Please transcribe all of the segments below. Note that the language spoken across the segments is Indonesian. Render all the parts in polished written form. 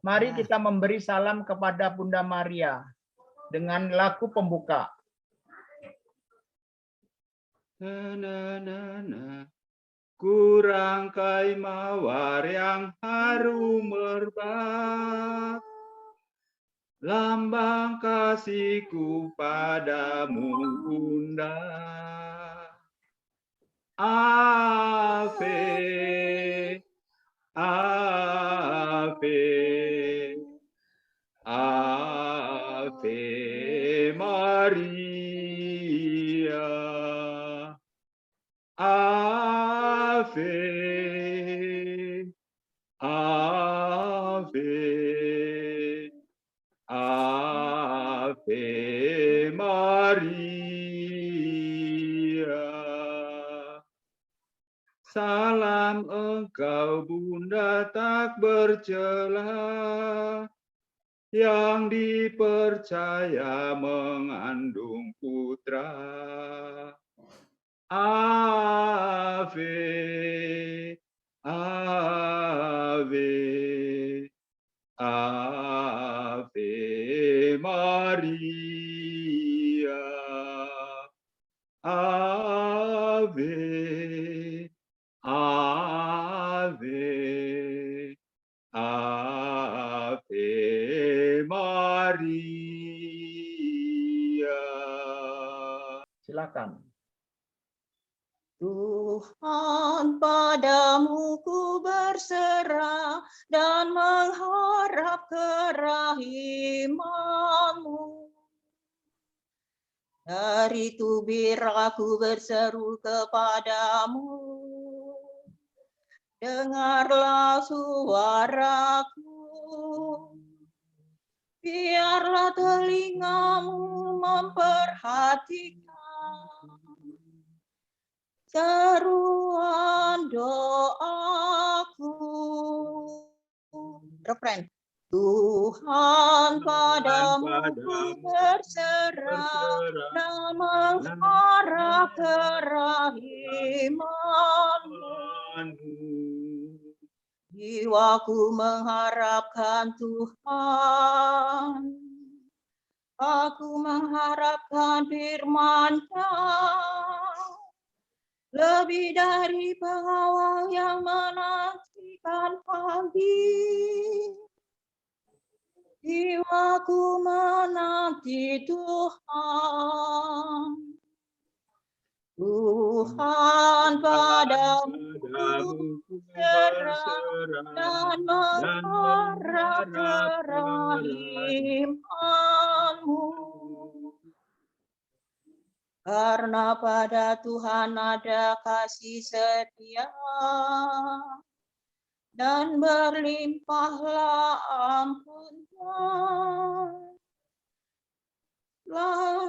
Mari kita memberi salam kepada Bunda Maria dengan lagu pembuka. Kurangkai mawar yang harum merbak, lambang kasihku padamu Bunda. Ave, Ave, Ave Maria. Ave, Ave, Ave Maria. Salam engkau Bunda tak bercela, yang dipercaya mengandung putra. Ave, Ave, Ave Maria. Ave, Ave, Ave Maria. Silakan. Tuhan, padamu ku berserah dan mengharap kerahiman-Mu. Dari tubir aku berseru kepadamu, dengarlah suaraku. Biarlah telingamu memperhatikan seruan doaku. Refren. Tuhan, padamu ku berserah dan mengharap kerahiman-Mu. Jiwaku mengharapkan Tuhan. Aku mengharapkan firman-Nya. Lebih dari pengawal yang menantikan pagi, jiwaku menanti Tuhan. Tuhan, padamu ku berserah dan mengharap kerahiman-Mu. Karena pada Tuhan ada kasih setia dan berlimpahlah ampun-Nya.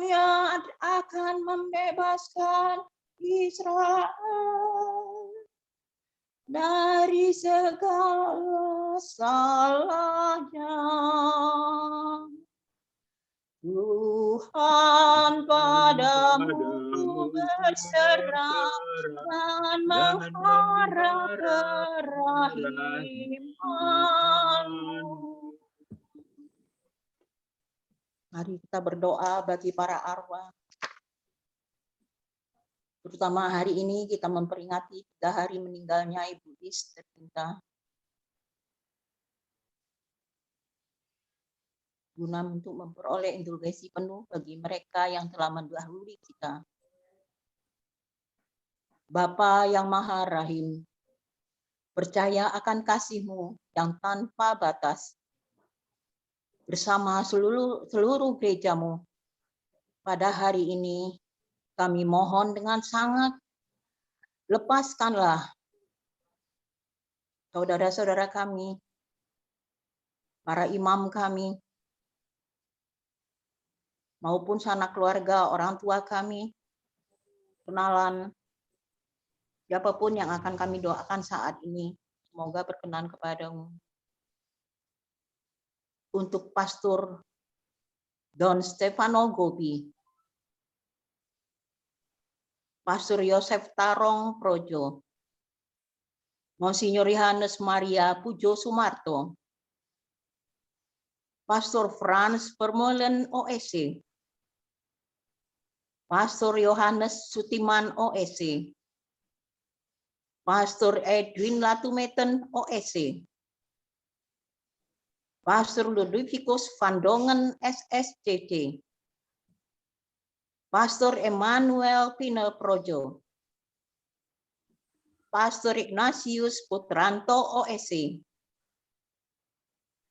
Dia akan membebaskan Israel dari segala salahnya. Tuhan, padamu ku berserah dan mengharap kerahiman-Mu. Mari kita berdoa bagi para arwah. Terutama hari ini kita memperingati 3 hari meninggalnya Ibu Is tercinta. Guna untuk memperoleh indulgensi penuh bagi mereka yang telah mendahului kita. Bapa yang Maha Rahim, percaya akan kasih-Mu yang tanpa batas bersama seluruh gereja-Mu. Pada hari ini kami mohon dengan sangat, lepaskanlah saudara-saudara kami, para imam kami, maupun sanak keluarga, orang tua kami, kenalan, siapapun yang akan kami doakan saat ini, semoga berkenan kepadamu. Untuk Pastor Don Stefano Gobi, Pastor Yosef Tarong Projo, Monsignor Yohanes Maria Pujo Sumarto, Pastor Frans Vermeulen OSC, Pastor Yohanes Sutiman OSC, Pastor Edwin Latumeten OSC, Pastor Ludwigus van Dongen SSCC, Pastor Emmanuel Pinel Projo, Pastor Ignatius Putranto OSC,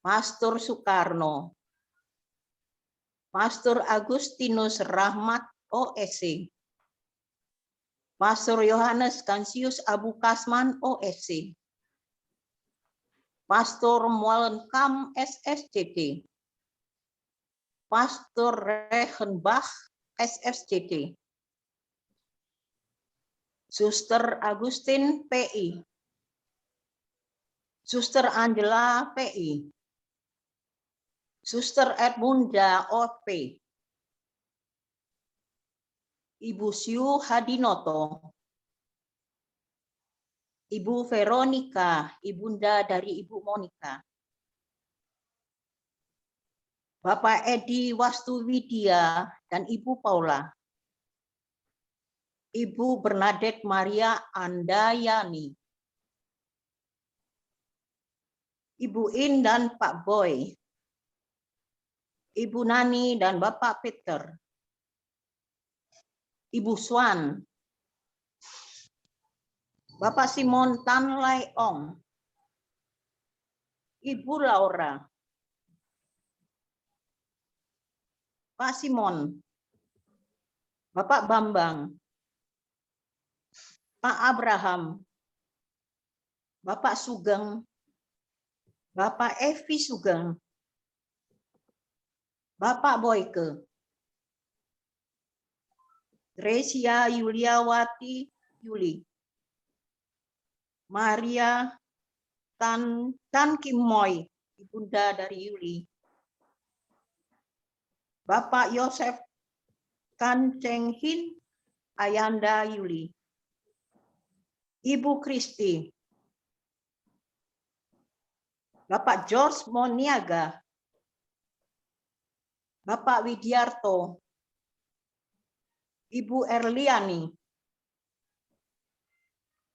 Pastor Soekarno, Pastor Agustinus Rahmat OSC, Pastor Yohanes Kansius Abu Kasman OSC, Pastor Molenkam SSCT, Pastor Reichenbach SSCT, Suster Agustin PI, Suster Angela PI, Suster Edmunda OP, Ibu Siu Hadinoto, Ibu Veronica, ibunda dari Ibu Monica, Bapak Edi Wastuwidya dan Ibu Paula, Ibu Bernadette Maria Andayani, Ibu In dan Pak Boy, Ibu Nani dan Bapak Peter, Ibu Swan, Bapak Simon Tan Lai Ong, Ibu Laura, Pak Simon, Bapak Bambang, Pak Abraham, Bapak Sugeng, Bapak Evi Sugeng, Bapak Boyke, Gresia Yuliawati Yuli, Maria Tan Kim Moy, ibunda dari Yuli, Bapak Yosef Kan Cheng Hin, ayanda Yuli, Ibu Kristi, Bapak George Moniaga, Bapak Widiarto, Ibu Erliani,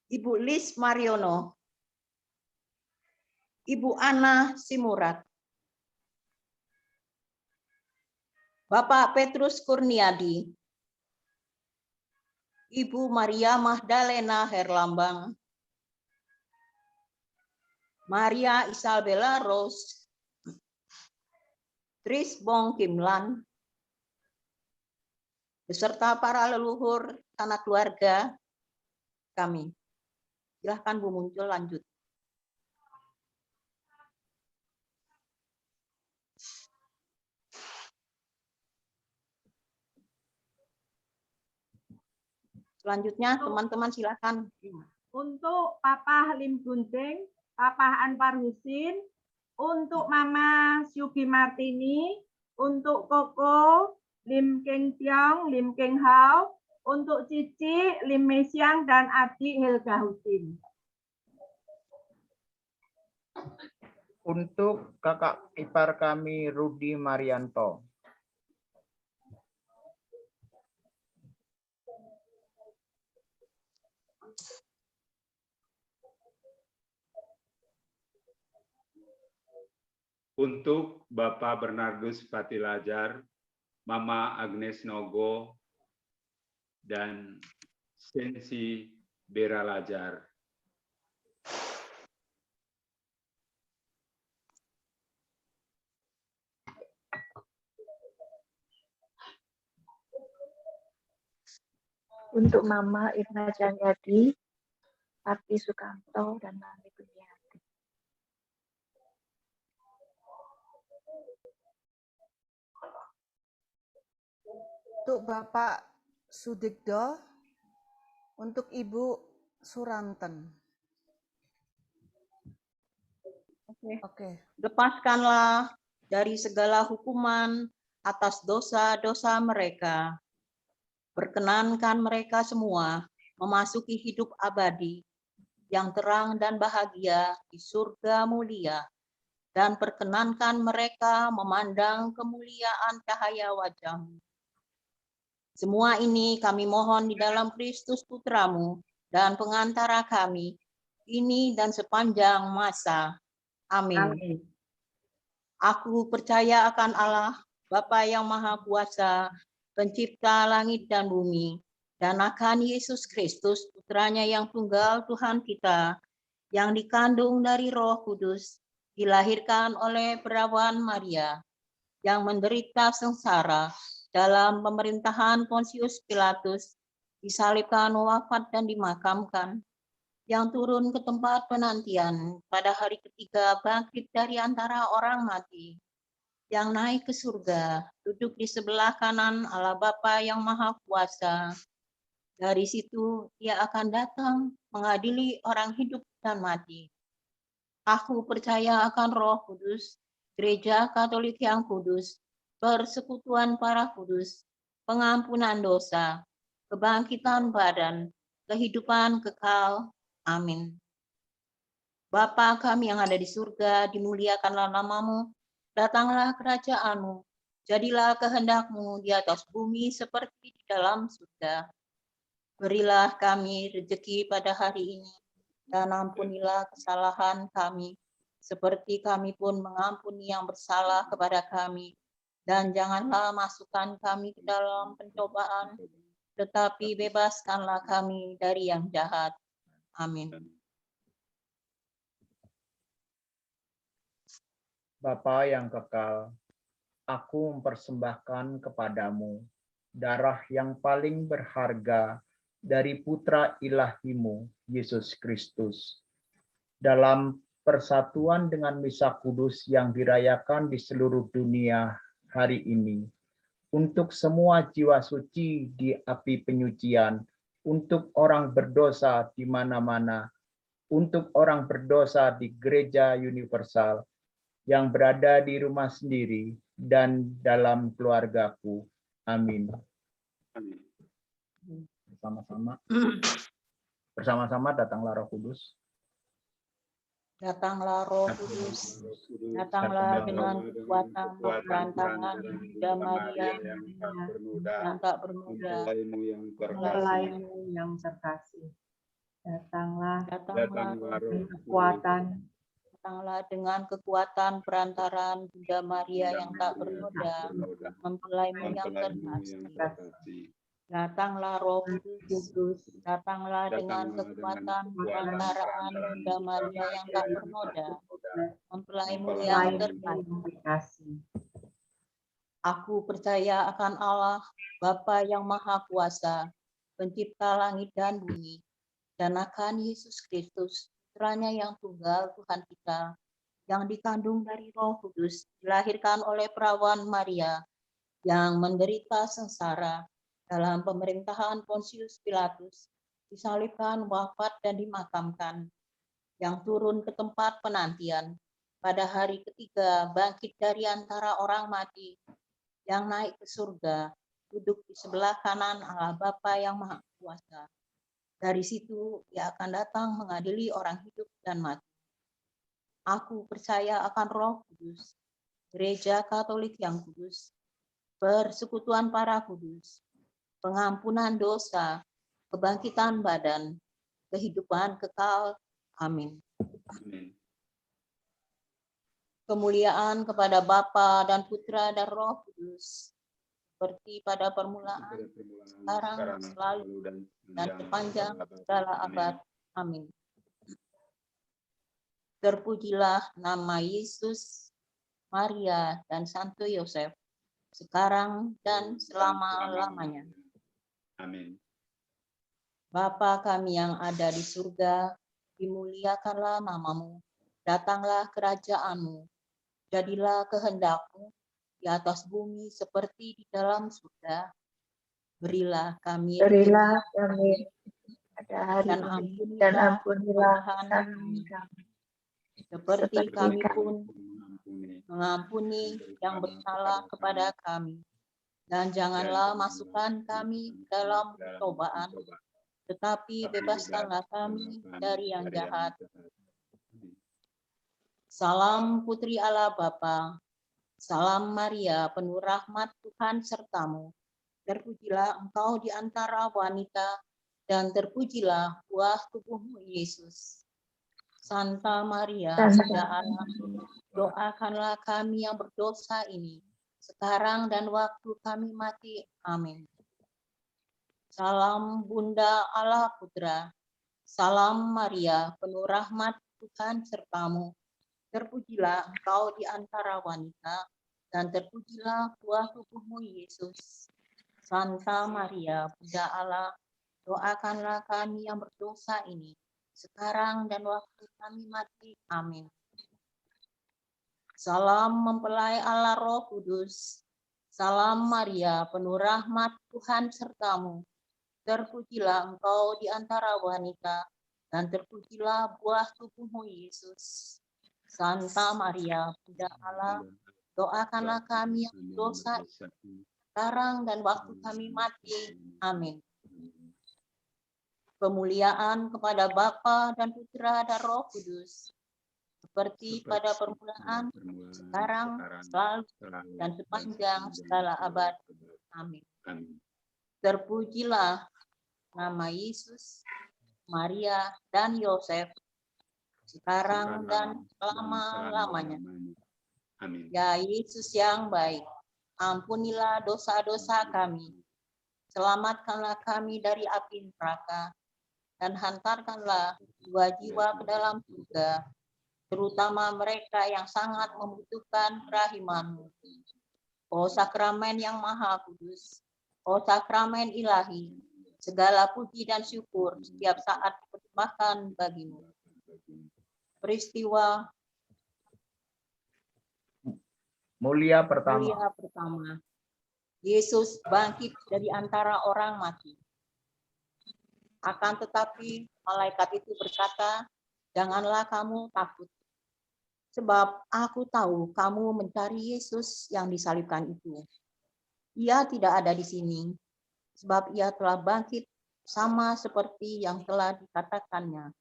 Ibu Lis Mariono, Ibu Ana Simurat, Bapak Petrus Kurniadi, Ibu Maria Magdalena Herlambang, Maria Isabella Rose, Tris Bong Kimlan, beserta para leluhur sanak keluarga kami. Silahkan Bu Muncul lanjut. Selanjutnya teman-teman silahkan. Untuk Papa Lim Gunting, Papa Anwar Husin, untuk Mama Syugi Martini, untuk Koko Lim Keng Tiong, Lim Keng Hao, untuk Cici Lim Mesiang dan Adi Helga Husin. Untuk kakak ipar kami Rudi Marianto. Untuk Bapak Bernardus Patilajar, Mama Agnes Nogo, dan Sensi Bera Lajar. Untuk Mama Irna Janyadi, Parti Sukamto, dan Mami Bunyati. Untuk Bapak Sudikdo, untuk Ibu Suranten. Oke. Lepaskanlah dari segala hukuman atas dosa-dosa mereka. Perkenankan mereka semua memasuki hidup abadi yang terang dan bahagia di surga mulia dan perkenankan mereka memandang kemuliaan cahaya wajah-Mu. Semua ini kami mohon di dalam Kristus Putra-Mu dan pengantara kami, ini dan sepanjang masa. Amin. Amin. Aku percaya akan Allah, Bapa yang Maha Kuasa, Pencipta langit dan bumi, dan akan Yesus Kristus, Putranya yang tunggal Tuhan kita, yang dikandung dari Roh Kudus, dilahirkan oleh perawan Maria, yang menderita sengsara dalam pemerintahan Pontius Pilatus, disalibkan, wafat, dan dimakamkan, yang turun ke tempat penantian, pada hari ketiga bangkit dari antara orang mati, yang naik ke surga, duduk di sebelah kanan Allah Bapa yang Maha Kuasa. Dari situ Dia akan datang mengadili orang hidup dan mati. Aku percaya akan Roh Kudus, Gereja Katolik yang kudus, persekutuan para kudus, pengampunan dosa, kebangkitan badan, kehidupan kekal. Amin. Bapa kami yang ada di surga, dimuliakanlah nama-Mu, datanglah kerajaan-Mu, jadilah kehendak-Mu di atas bumi seperti di dalam surga. Berilah kami rezeki pada hari ini, dan ampunilah kesalahan kami, seperti kami pun mengampuni yang bersalah kepada kami. Dan janganlah masukkan kami ke dalam pencobaan, tetapi bebaskanlah kami dari yang jahat. Amin. Bapa yang kekal, aku mempersembahkan kepadamu darah yang paling berharga dari Putra Ilahimu, Yesus Kristus. Dalam persatuan dengan misa kudus yang dirayakan di seluruh dunia hari ini, untuk semua jiwa suci di api penyucian, untuk orang berdosa di mana-mana, untuk orang berdosa di gereja universal, yang berada di rumah sendiri dan dalam keluargaku. Amin. Amin. Bersama-sama datanglah Roh Kudus. Datanglah Roh Kudus, datanglah dengan kekuatan perantaraan Bunda Maria yang tak bernoda, Mempelaimu yang terkasih. Datanglah datanglah dengan kekuatan datanglah dengan kekuatan perantaraan Bunda Maria yang tak bernoda, mempelaimu yang terkasih. Datanglah Roh Kudus, datanglah dengan kekuatan perantaraan Bunda Maria yang tak bernoda, mempelaimu yang terkasih. Aku percaya akan Allah, Bapa yang Maha Kuasa, Pencipta langit dan bumi, dan akan Yesus Kristus, Putranya yang tunggal Tuhan kita, yang dikandung dari Roh Kudus, dilahirkan oleh perawan Maria, yang menderita sengsara dalam pemerintahan Pontius Pilatus, disalibkan, wafat, dan dimakamkan, yang turun ke tempat penantian, pada hari ketiga bangkit dari antara orang mati, yang naik ke surga, duduk di sebelah kanan Allah Bapa yang Maha Kuasa. Dari situ Dia akan datang mengadili orang hidup dan mati. Aku percaya akan Roh Kudus, Gereja Katolik yang kudus, persekutuan para kudus, pengampunan dosa, kebangkitan badan, kehidupan kekal. Amin. Amin. Kemuliaan kepada Bapa dan Putra dan Roh Kudus, seperti pada permulaan, sekarang, selalu, dan sepanjang segala abad. Amin. Terpujilah nama Yesus, Maria, dan Santo Yosef, sekarang dan selama-lamanya. Amin. Bapa kami yang ada di surga, dimuliakanlah nama-Mu, datanglah kerajaan-Mu, jadilah kehendak-Mu di atas bumi seperti di dalam surga. Berilah kami pada hari dan ini, dan ampunilah kesalahan kami, seperti kami kami pun mengampuni yang bersalah kepada kami. Dan janganlah masukkan kami dalam pencobaan, tetapi bebaskanlah kami dari yang jahat. Salam Putri Allah Bapa. Salam Maria, penuh rahmat Tuhan sertamu. Terpujilah engkau di antara wanita, dan terpujilah buah tubuhmu Yesus. Santa Maria, Bunda Allah, doakanlah kami yang berdosa ini, sekarang dan waktu kami mati. Amin. Salam Bunda Allah Putra. Salam Maria, penuh rahmat Tuhan sertamu. Terpujilah engkau di antara wanita, dan terpujilah buah tubuhmu Yesus. Santa Maria, Bunda Allah, doakanlah kami yang berdosa ini, sekarang dan waktu kami mati. Amin. Salam mempelai Allah Roh Kudus. Salam Maria, penuh rahmat Tuhan sertamu. Terpujilah engkau di antara wanita, dan terpujilah buah tubuhmu Yesus. Santa Maria, Bunda Allah, doakanlah kami yang berdosa sekarang dan waktu kami mati. Amin. Kemuliaan kepada Bapa dan Putra dan Roh Kudus, seperti pada permulaan, sekarang, selalu, dan sepanjang segala abad. Amin. Terpujilah nama Yesus, Maria, dan Yosef, sekarang dan selama-lamanya. Amin. Ya Yesus yang baik, ampunilah dosa-dosa kami, selamatkanlah kami dari api neraka, dan hantarkanlah jiwa-jiwa ke dalam surga, terutama mereka yang sangat membutuhkan kerahiman-Mu. O sakramen yang maha kudus, o sakramen ilahi, segala puji dan syukur setiap saat dipersembahkan bagi-Mu. Peristiwa Mulia pertama. mulia pertama. Yesus bangkit dari antara orang mati. Akan tetapi malaikat itu berkata, "Janganlah kamu takut, sebab aku tahu kamu mencari Yesus yang disalibkan itu. Ia tidak ada di sini, sebab ia telah bangkit sama seperti yang telah dikatakannya.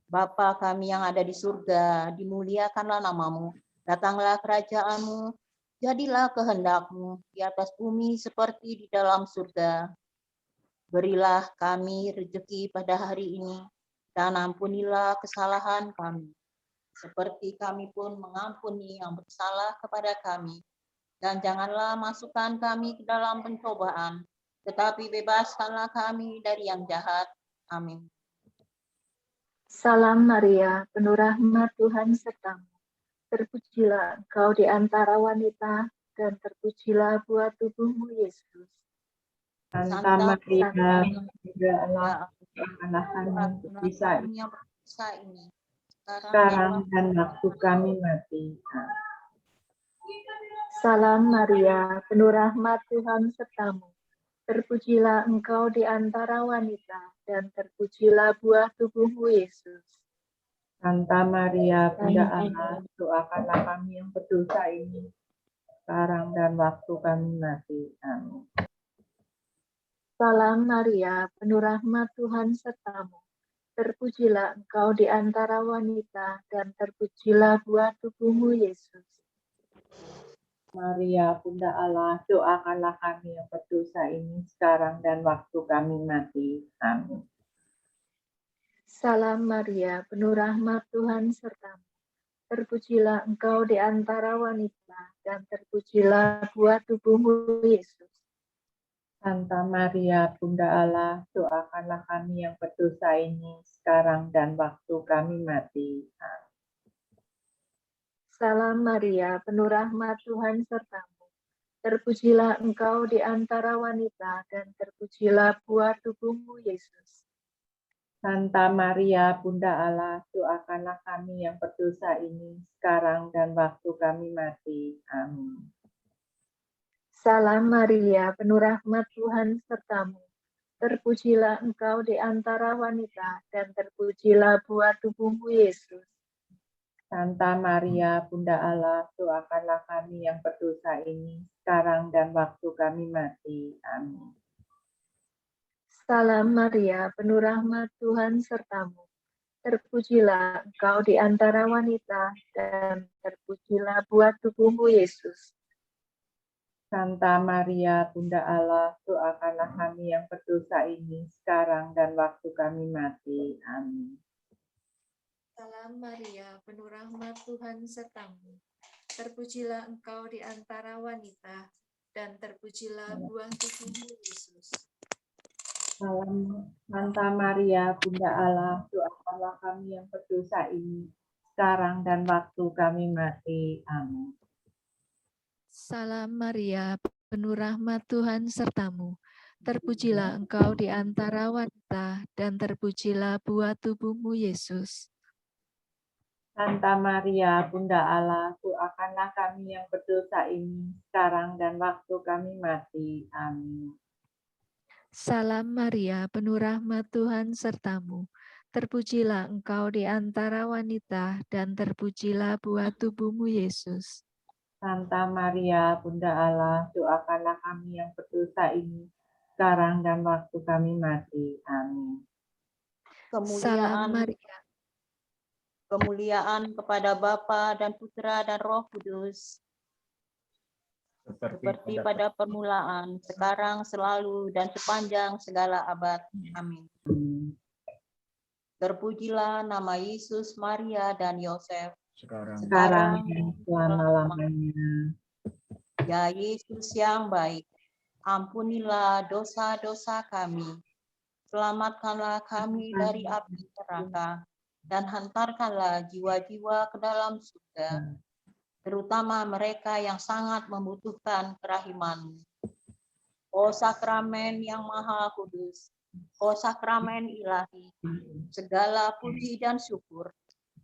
Bapa kami yang ada di surga, dimuliakanlah namamu. Datanglah kerajaan-Mu, jadilah kehendak-Mu di atas bumi seperti di dalam surga. Berilah kami rezeki pada hari ini, dan ampunilah kesalahan kami, seperti kami pun mengampuni yang bersalah kepada kami. Dan janganlah masukkan kami ke dalam pencobaan, tetapi bebaskanlah kami dari yang jahat. Amin. Salam Maria, penuh rahmat Tuhan sertamu. Terpujilah engkau di antara wanita, dan terpujilah buah tubuhmu Yesus. Santa Maria, Bunda ya Allah, doakanlah kami untuk bisa kami yang berdosa ini, sekarang dan waktu kami mati. Salam Maria, penuh rahmat Tuhan sertamu. Terpujilah engkau di antara wanita, dan terpujilah buah tubuhmu Yesus. Santa Maria, Bunda Allah, doakanlah kami yang berdosa ini, sekarang dan waktu kami mati. Amin. Salam Maria, penuh rahmat Tuhan sertamu. Terpujilah engkau di antara wanita, dan terpujilah buah tubuhmu Yesus. Maria, Bunda Allah, doakanlah kami yang berdosa ini, sekarang dan waktu kami mati. Amin. Salam Maria, penuh rahmat Tuhan sertamu. Terpujilah engkau di antara wanita, dan terpujilah buah tubuhmu Yesus. Santa Maria, Bunda Allah, doakanlah kami yang berdosa ini, sekarang dan waktu kami mati. Amin. Salam Maria, penuh rahmat Tuhan sertamu. Terpujilah engkau di antara wanita, dan terpujilah buah tubuhmu Yesus. Santa Maria, Bunda Allah, doakanlah kami yang berdosa ini, sekarang dan waktu kami mati. Amin. Salam Maria, penuh rahmat Tuhan sertamu. Terpujilah engkau di antara wanita, dan terpujilah buah tubuhmu Yesus. Santa Maria, Bunda Allah, doakanlah kami yang berdosa ini, sekarang dan waktu kami mati. Amin. Salam Maria, penuh rahmat Tuhan sertamu. Terpujilah engkau di antara wanita, dan terpujilah buah tubuhmu, Yesus. Santa Maria, Bunda Allah, doakanlah kami yang berdosa ini sekarang dan waktu kami mati. Amin. Salam Maria, penuh rahmat Tuhan sertamu. Terpujilah engkau di antara wanita, dan terpujilah buah tubuhmu, Yesus. Salam Santa Maria, Bunda Allah, doakanlah kami yang berdosa ini sekarang dan waktu kami mati. Amin. Salam Maria, penuh rahmat Tuhan sertamu. Terpujilah engkau di antara wanita, dan terpujilah buah tubuhmu, Yesus. Santa Maria, Bunda Allah, doakanlah kami yang berdosa ini sekarang dan waktu kami mati. Amin. Salam Maria, penuh rahmat Tuhan sertamu. Terpujilah engkau di antara wanita, dan terpujilah buah tubuhmu, Yesus. Santa Maria, Bunda Allah, doakanlah kami yang berdosa ini sekarang dan waktu kami mati. Amin. Salam Maria. Kemuliaan kepada Bapa dan Putra dan Roh Kudus, seperti pada permulaan, sekarang, selalu, dan sepanjang segala abad. Amin. Terpujilah nama Yesus, Maria, dan Yosef, Sekarang Sekarang dan selama-lamanya. ya Yesus yang baik, ampunilah dosa-dosa kami, selamatkanlah kami dari api neraka, dan hantarkanlah jiwa-jiwa ke dalam surga, terutama mereka yang sangat membutuhkan kerahiman. O sakramen yang maha kudus, o sakramen ilahi, segala puji dan syukur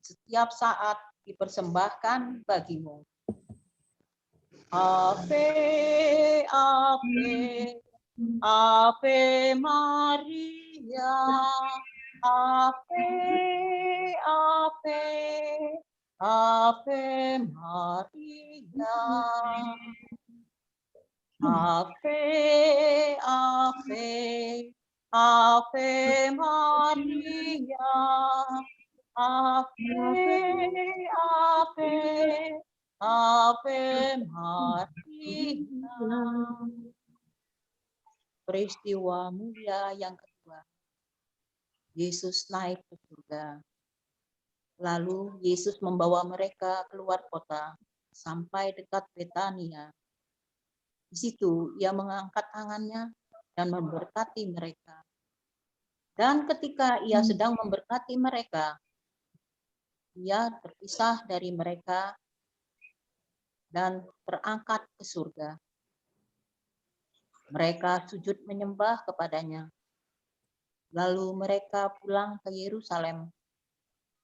setiap saat dipersembahkan bagimu. Ave, Ave, Ave Maria, Ave, Ave, Ave Maria, Ave, Ave, Ave Maria, Ave, Ave, Ave Maria. Peristiwa mulia yang kedua, Yesus naik ke surga. Lalu Yesus membawa mereka keluar kota sampai dekat Betania. Di situ ia mengangkat tangannya dan memberkati mereka. Dan ketika ia sedang memberkati mereka, ia terpisah dari mereka dan terangkat ke surga. Mereka sujud menyembah kepadanya. Lalu mereka pulang ke Yerusalem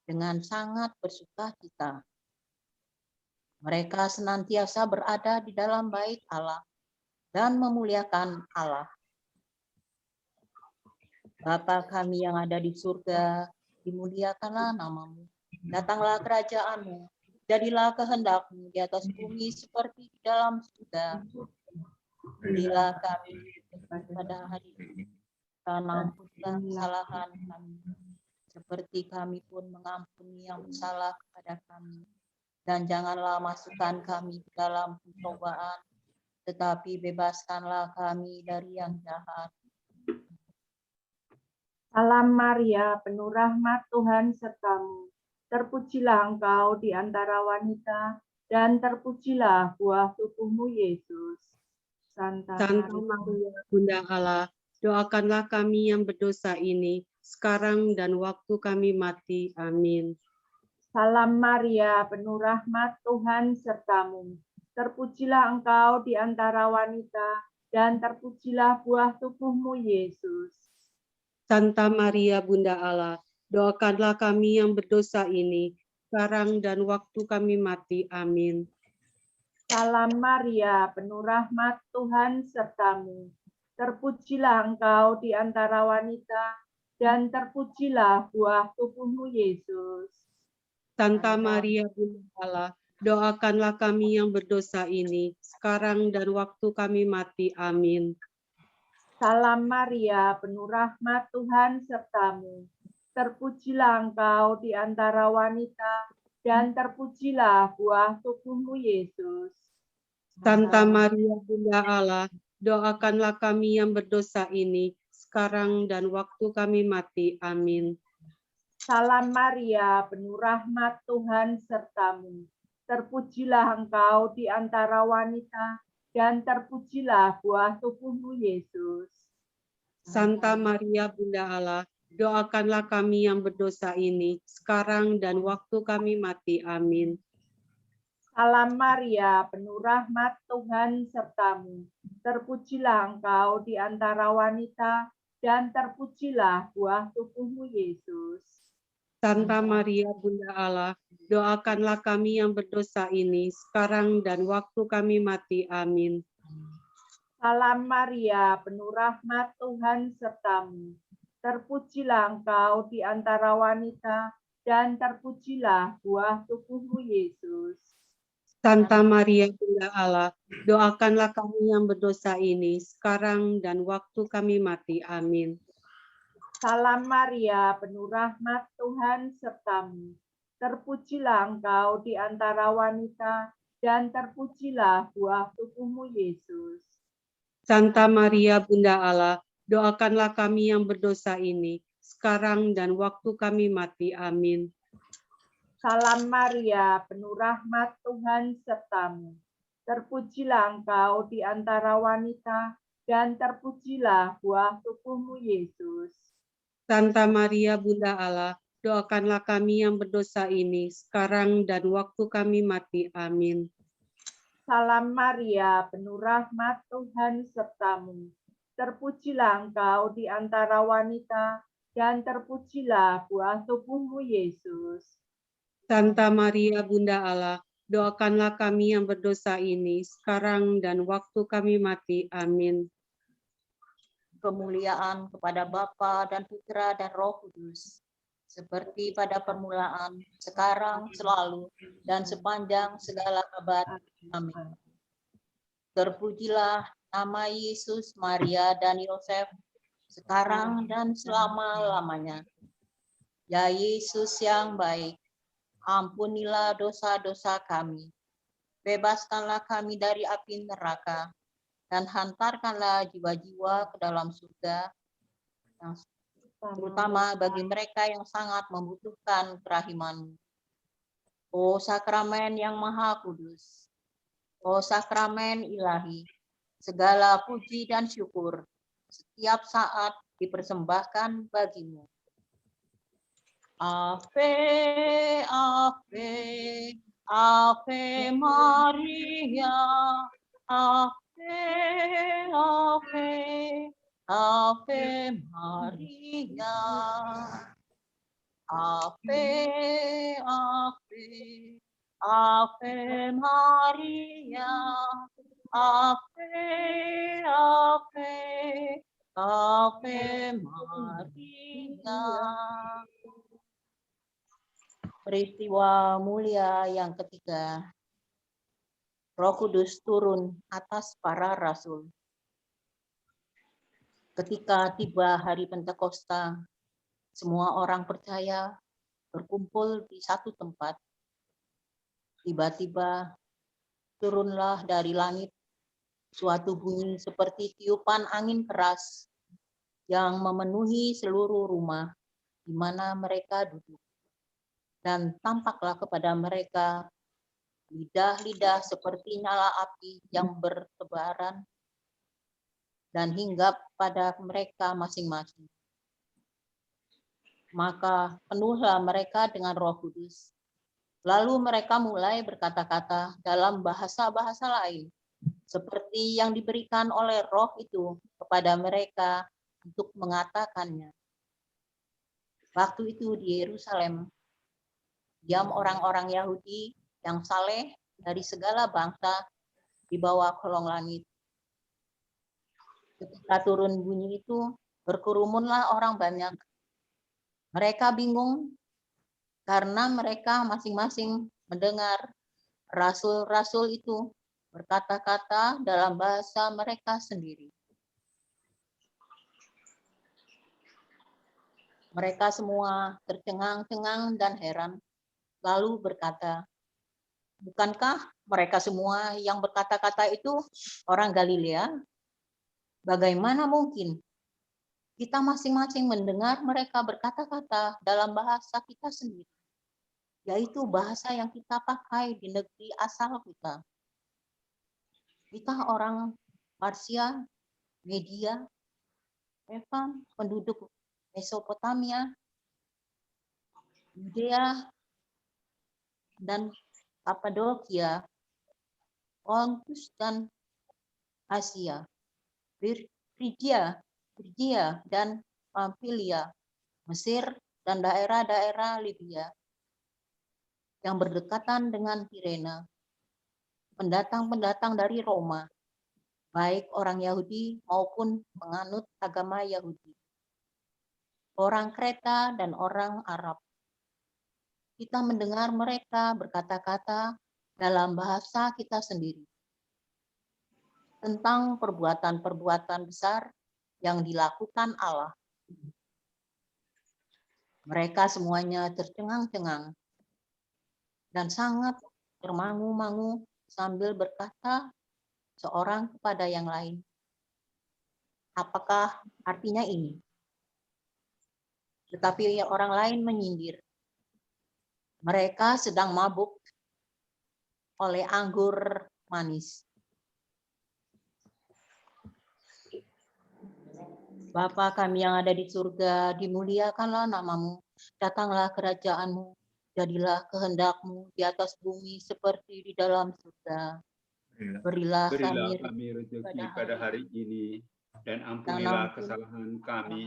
dengan sangat bersukacita. Mereka senantiasa berada di dalam bait Allah dan memuliakan Allah. Bapa kami yang ada di surga, dimuliakanlah namamu. Datanglah kerajaanmu, jadilah kehendak-Mu di atas bumi seperti di dalam surga. Berilah kami pada hari ini, dan ampunilah kesalahan kami, seperti kami pun mengampuni yang bersalah kepada kami. Dan janganlah masukkan kami ke dalam pencobaan, tetapi bebaskanlah kami dari yang jahat. Salam Maria, penuh rahmat Tuhan sertamu. Terpujilah engkau di antara wanita, dan terpujilah buah tubuhmu, Yesus. Santa Maria, Bunda Allah, doakanlah kami yang berdosa ini, sekarang dan waktu kami mati. Amin. Salam Maria, penuh rahmat Tuhan sertamu. Terpujilah engkau di antara wanita, dan terpujilah buah tubuhmu, Yesus. Santa Maria, Bunda Allah, doakanlah kami yang berdosa ini, sekarang dan waktu kami mati. Amin. Salam Maria, penuh rahmat Tuhan sertamu. Terpujilah engkau di antara wanita, dan terpujilah buah tubuhmu, Yesus. Santa Maria, Bunda Allah, doakanlah kami yang berdosa ini, sekarang dan waktu kami mati. Amin. Salam Maria, penuh rahmat Tuhan sertamu. Terpujilah engkau di antara wanita, dan terpujilah buah tubuhmu, Yesus. Santa Maria Bunda Allah, doakanlah kami yang berdosa ini, sekarang dan waktu kami mati. Amin. Salam Maria, penuh rahmat Tuhan sertamu. Terpujilah engkau di antara wanita, dan terpujilah buah tubuhmu, Yesus. Santa Maria Bunda Allah, doakanlah kami yang berdosa ini, sekarang dan waktu kami mati. Amin. Salam Maria, penuh rahmat Tuhan sertamu. Terpujilah engkau di antara wanita, dan terpujilah buah tubuhmu, Yesus. Santa Maria Bunda Allah, doakanlah kami yang berdosa ini, sekarang dan waktu kami mati. Amin. Salam Maria, penuh rahmat Tuhan sertamu. Terpujilah engkau di antara wanita, dan terpujilah buah tubuhmu, Yesus. Santa Maria Bunda Allah, doakanlah kami yang berdosa ini, sekarang dan waktu kami mati. Amin. Salam Maria, penuh rahmat Tuhan sertamu. Terpujilah engkau di antara wanita, dan terpujilah buah tubuhmu, Yesus. Santa Maria Bunda Allah, doakanlah kami yang berdosa ini, sekarang dan waktu kami mati. Amin. Salam Maria, penuh rahmat Tuhan sertamu. Terpujilah engkau di antara wanita, dan terpujilah buah tubuhmu, Yesus. Santa Maria Bunda Allah, doakanlah kami yang berdosa ini, sekarang dan waktu kami mati. Amin. Salam Maria, penuh rahmat Tuhan sertamu. Terpujilah engkau di antara wanita, dan terpujilah buah tubuhmu, Yesus. Santa Maria Bunda Allah, doakanlah kami yang berdosa ini, sekarang dan waktu kami mati. Amin. Kemuliaan kepada Bapa dan Putra dan Roh Kudus, seperti pada permulaan, sekarang, selalu, dan sepanjang segala abad. Amin. Terpujilah nama Yesus, Maria, dan Yosef, sekarang dan selama-lamanya. Ya Yesus yang baik, ampunilah dosa-dosa kami, bebaskanlah kami dari api neraka, dan hantarkanlah jiwa-jiwa ke dalam surga, yang terutama bagi mereka yang sangat membutuhkan kerahiman-Mu. O sakramen yang maha kudus, o sakramen ilahi, segala puji dan syukur setiap saat dipersembahkan bagi-Mu. Ave, Ave, Ave Maria, Ave, Ave, Ave Maria, Ave, Ave, Ave Maria, Ave, Ave, Ave Maria. Peristiwa mulia yang ketiga, Roh Kudus turun atas para rasul. Ketika tiba hari Pentakosta, semua orang percaya berkumpul di satu tempat. Tiba-tiba turunlah dari langit suatu bunyi seperti tiupan angin keras yang memenuhi seluruh rumah di mana mereka duduk. Dan tampaklah kepada mereka lidah-lidah seperti nyala api yang bertebaran dan hinggap pada mereka masing-masing. Maka penuhlah mereka dengan Roh Kudus. Lalu mereka mulai berkata-kata dalam bahasa-bahasa lain, seperti yang diberikan oleh Roh itu kepada mereka untuk mengatakannya. Waktu itu di Yerusalem, diam orang-orang Yahudi yang saleh dari segala bangsa di bawah kolong langit. Ketika turun bunyi itu, berkerumunlah orang banyak. Mereka bingung karena mereka masing-masing mendengar rasul-rasul itu berkata-kata dalam bahasa mereka sendiri. Mereka semua tercengang-cengang dan heran, lalu berkata, "Bukankah mereka semua yang berkata-kata itu orang Galilea? Bagaimana mungkin kita masing-masing mendengar mereka berkata-kata dalam bahasa kita sendiri, yaitu bahasa yang kita pakai di negeri asal kita? Kita orang Parsia, Media, Evam, penduduk Mesopotamia, Yudea, dan Kapadokia, Pontus dan Asia, Frigia dan Pamfilia, Mesir dan daerah-daerah Libya yang berdekatan dengan Kirene, pendatang-pendatang dari Roma, baik orang Yahudi maupun menganut agama Yahudi, orang Kreta dan orang Arab. Kita mendengar mereka berkata-kata dalam bahasa kita sendiri tentang perbuatan-perbuatan besar yang dilakukan Allah. Mereka semuanya tercengang-cengang dan sangat termangu-mangu sambil berkata seorang kepada yang lain, "Apakah artinya ini?" Tetapi orang lain menyindir, "Mereka sedang mabuk oleh anggur manis." Bapa kami yang ada di surga, dimuliakanlah namamu, datanglah kerajaanmu, jadilah kehendak-Mu di atas bumi seperti di dalam surga. Berilah Berilah kami kami rezeki pada hari ini, dan dan ampunilah ampun kesalahan kami,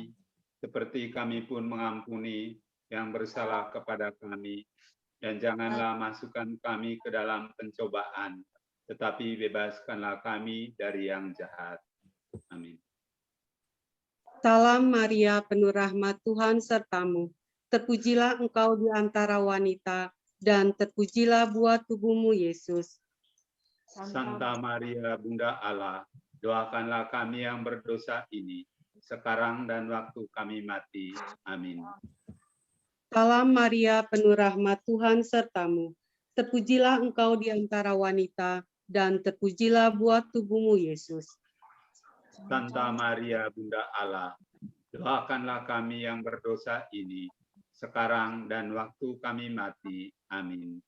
seperti kami pun mengampuni yang bersalah kepada kami. Dan janganlah masukkan kami ke dalam pencobaan, tetapi bebaskanlah kami dari yang jahat. Amin. Salam Maria, penuh rahmat Tuhan sertamu. Terpujilah engkau di antara wanita, dan terpujilah buah tubuhmu, Yesus. Santa Maria, Bunda Allah, doakanlah kami yang berdosa ini, sekarang dan waktu kami mati. Amin. Salam Maria, penuh rahmat Tuhan sertamu. Terpujilah engkau di antara wanita, dan terpujilah buah tubuhmu, Yesus. Santa Maria, Bunda Allah, doakanlah kami yang berdosa ini, sekarang dan waktu kami mati. Amin.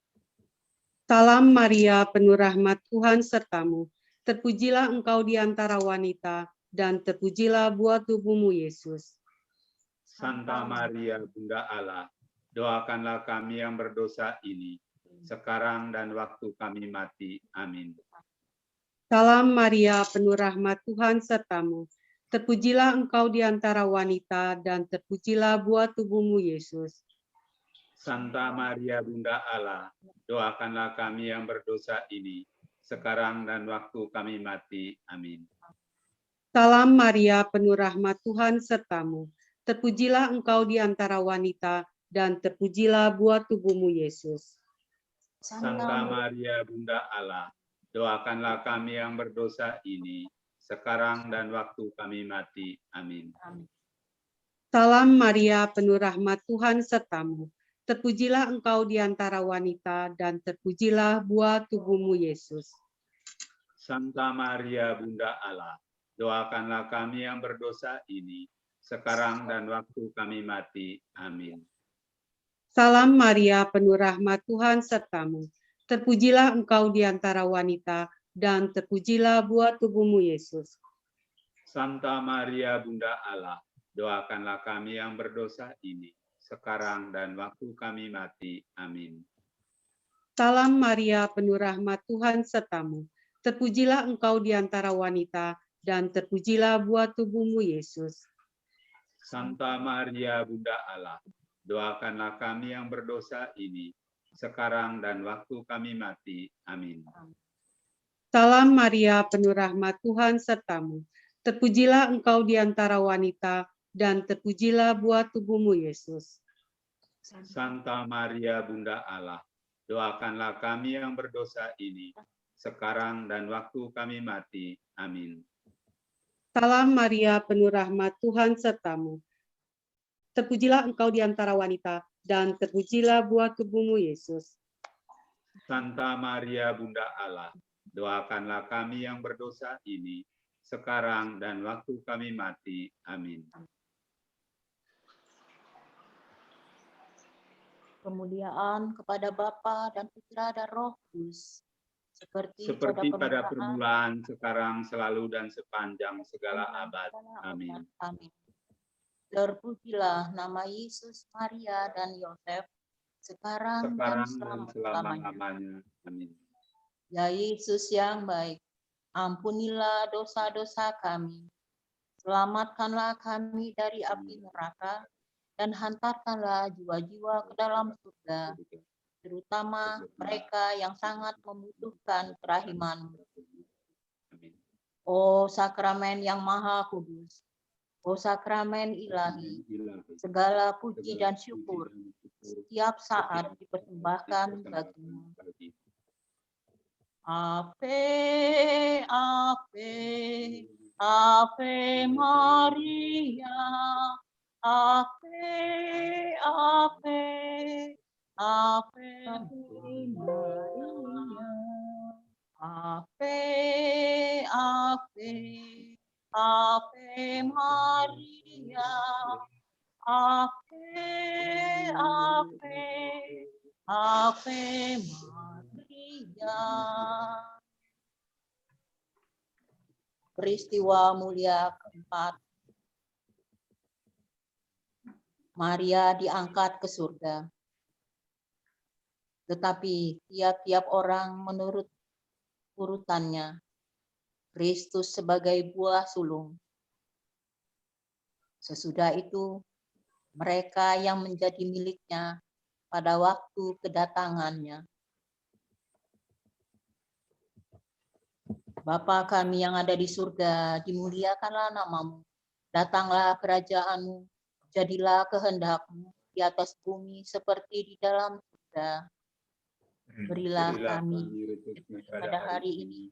Salam Maria, penuh rahmat Tuhan sertamu. Terpujilah engkau di antara wanita, dan terpujilah buah tubuhmu, Yesus. Santa Maria, Bunda Allah, doakanlah kami yang berdosa ini, sekarang dan waktu kami mati. Amin. Salam Maria, penuh rahmat Tuhan sertamu. Terpujilah engkau di antara wanita, dan terpujilah buah tubuhmu, Yesus. Santa Maria, Bunda Allah, doakanlah kami yang berdosa ini, sekarang dan waktu kami mati. Amin. Salam Maria, penuh rahmat Tuhan sertamu. Terpujilah engkau di antara wanita, dan terpujilah buah tubuhmu, Yesus. Santa Maria, Bunda Allah, doakanlah kami yang berdosa ini, sekarang dan waktu kami mati. Amin. Salam Maria, penuh rahmat Tuhan sertamu. Terpujilah engkau di antara wanita, dan terpujilah buah tubuhmu, Yesus. Santa Maria, Bunda Allah, doakanlah kami yang berdosa ini, sekarang dan waktu kami mati. Amin. Salam Maria, penuh rahmat Tuhan sertamu. Terpujilah engkau di antara wanita, dan terpujilah buah tubuhmu, Yesus. Santa Maria, Bunda Allah, doakanlah kami yang berdosa ini, sekarang dan waktu kami mati. Amin. Salam Maria, penuh rahmat Tuhan sertamu. Terpujilah engkau di antara wanita, dan terpujilah buah tubuhmu, Yesus. Santa Maria, Bunda Allah, doakanlah kami yang berdosa ini, sekarang dan waktu kami mati. Amin. Salam Maria, penuh rahmat Tuhan sertamu. Terpujilah engkau di antara wanita, dan terpujilah buah tubuhmu, Yesus. Santa Maria, Bunda Allah, doakanlah kami yang berdosa ini, sekarang dan waktu kami mati. Amin. Salam Maria, penuh rahmat Tuhan sertamu. terpujilah Engkau di antara wanita, dan terpujilah buah tubuhmu, Yesus. Santa Maria Bunda Allah, doakanlah kami yang berdosa ini, sekarang dan waktu kami mati. Amin. Kemuliaan kepada Bapa dan Putra dan Roh Kudus, seperti Pada permulaan, sekarang, selalu, dan sepanjang segala abad. Amin. Amin. Terpujilah nama Yesus, Maria, dan Yosef, sekarang dan Dan selama-lamanya. selama-lamanya. Amin. Ya Yesus yang baik, ampunilah dosa-dosa kami, selamatkanlah kami dari api neraka, dan hantarkanlah jiwa-jiwa ke dalam surga, terutama mereka yang sangat membutuhkan kerahiman. Amin. O sakramen yang maha kudus, o sakramen ilahi, segala puji dan syukur setiap saat dipersembahkan bagimu. Ave, Ave, Ave Maria, Ave, Ave, Ave Maria, Ave, Ave, Ave Maria, Ave, Ave, Ave Maria. Peristiwa mulia keempat. Maria diangkat ke surga. Tetapi tiap-tiap orang menurut urutannya. Kristus sebagai buah sulung. Sesudah itu, mereka yang menjadi miliknya pada waktu kedatangannya. Bapa kami yang ada di surga, dimuliakanlah namamu. Datanglah kerajaanmu, jadilah kehendakmu di atas bumi seperti di dalam surga. Berilah kami rezeki pada hari ini,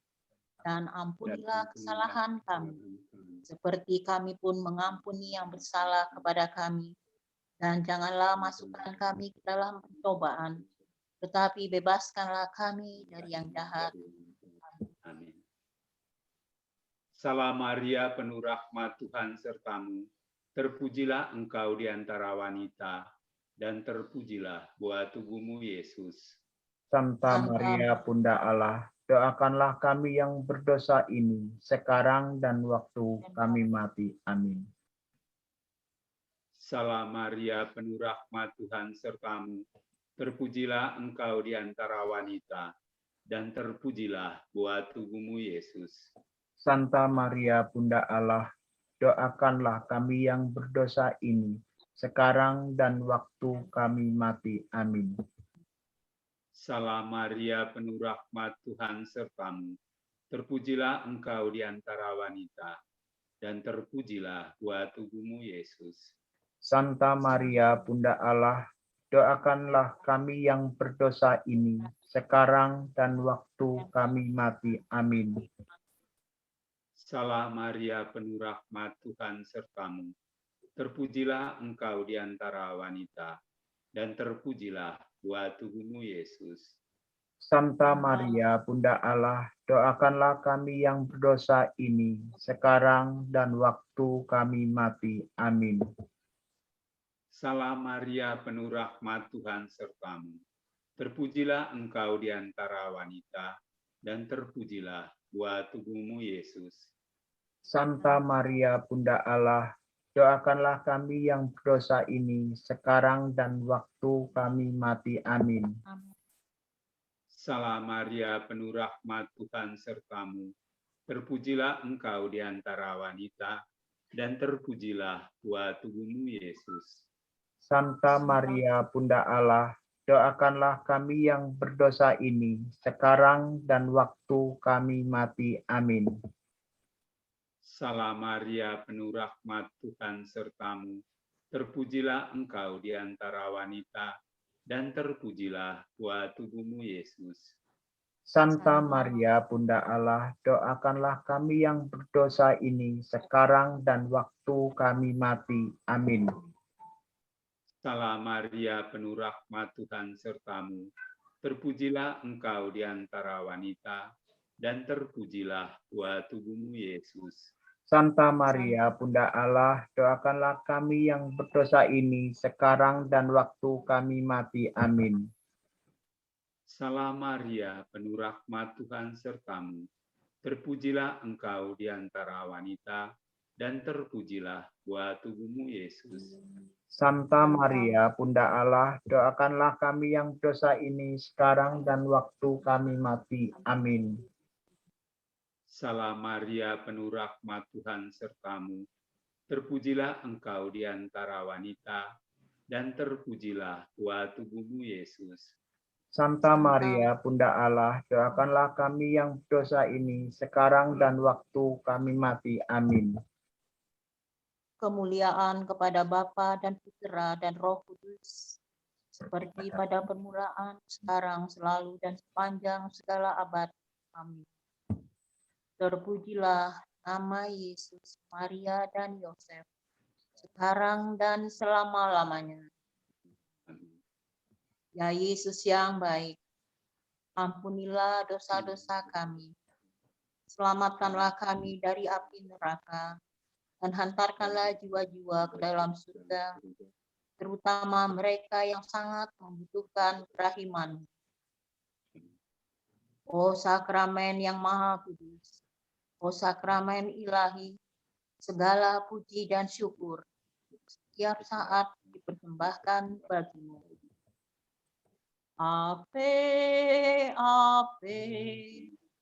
dan ampunilah kesalahan kami, seperti kami pun mengampuni yang bersalah kepada kami. Dan janganlah masukkan kami ke dalam pencobaan, tetapi bebaskanlah kami dari yang jahat. Amin. Salam Maria, penuh rahmat, Tuhan sertamu. Terpujilah engkau di antara wanita, dan terpujilah buah tubuhmu, Yesus. Santa Maria Bunda Allah, doakanlah kami yang berdosa ini, sekarang dan waktu kami mati. Amin. Salam Maria, penuh rahmat, Tuhan sertamu. Terpujilah engkau di antara wanita, dan terpujilah buah tubuhmu, Yesus. Santa Maria Bunda Allah, doakanlah kami yang berdosa ini, sekarang dan waktu kami mati. Amin. Salam Maria, penuh rahmat, Tuhan sertamu. Terpujilah engkau di antara wanita, dan terpujilah buah tubuhmu, Yesus. Santa Maria Bunda Allah, doakanlah kami yang berdosa ini, sekarang dan waktu kami mati. Amin. Salam Maria, penuh rahmat, Tuhan sertamu. Terpujilah engkau di antara wanita, dan terpujilah buah tubuhmu, Yesus. Santa Maria Bunda Allah, doakanlah kami yang berdosa ini, sekarang dan waktu kami mati. Amin. Salam Maria, penuh rahmat, Tuhan sertamu. Terpujilah engkau di antara wanita, dan terpujilah buah tubuhmu, Yesus. Santa Maria Bunda Allah, doakanlah kami yang berdosa ini, sekarang dan waktu kami mati. Amin. Salam Maria, penuh rahmat, Tuhan sertamu. Terpujilah engkau di antara wanita, dan terpujilah buah tubuhmu, Yesus. Santa Maria Bunda Allah, doakanlah kami yang berdosa ini, sekarang dan waktu kami mati. Amin. Salam Maria, penuh rahmat, Tuhan sertamu. Terpujilah engkau di antara wanita, dan terpujilah buah tubuhmu, Yesus. Santa Maria Bunda Allah, doakanlah kami yang berdosa ini, sekarang dan waktu kami mati. Amin. Salam Maria, penuh rahmat Tuhan sertamu. Terpujilah engkau di antara wanita, dan terpujilah buah tubuhmu Yesus. Santa Maria, Bunda Allah, doakanlah kami yang berdosa ini sekarang dan waktu kami mati. Amin. Salam Maria, penuh rahmat Tuhan sertamu. Terpujilah engkau di antara wanita, dan terpujilah buah tubuhmu Yesus. Santa Maria, Bunda Allah, doakanlah kami yang berdosa ini sekarang dan waktu kami mati. Amin. Salam Maria, penuh rahmat Tuhan sertamu. Terpujilah engkau di antara wanita, dan terpujilah buah tubuhmu Yesus. Santa Maria, Bunda Allah, doakanlah kami yang berdosa ini sekarang dan waktu kami mati. Amin. Kemuliaan kepada Bapa dan Putra dan Roh Kudus, seperti pada permulaan, sekarang, selalu, dan sepanjang segala abad. Amin. Terpujilah nama Yesus, Maria, dan Yosef, sekarang dan selama-lamanya. Ya Yesus yang baik, ampunilah dosa-dosa kami, selamatkanlah kami dari api neraka, dan hantarkanlah jiwa-jiwa ke dalam surga, terutama mereka yang sangat membutuhkan kerahiman. O sakramen yang maha kudus, o sakramen ilahi, segala puji dan syukur setiap saat dipersembahkan bagimu. Ave, Ave,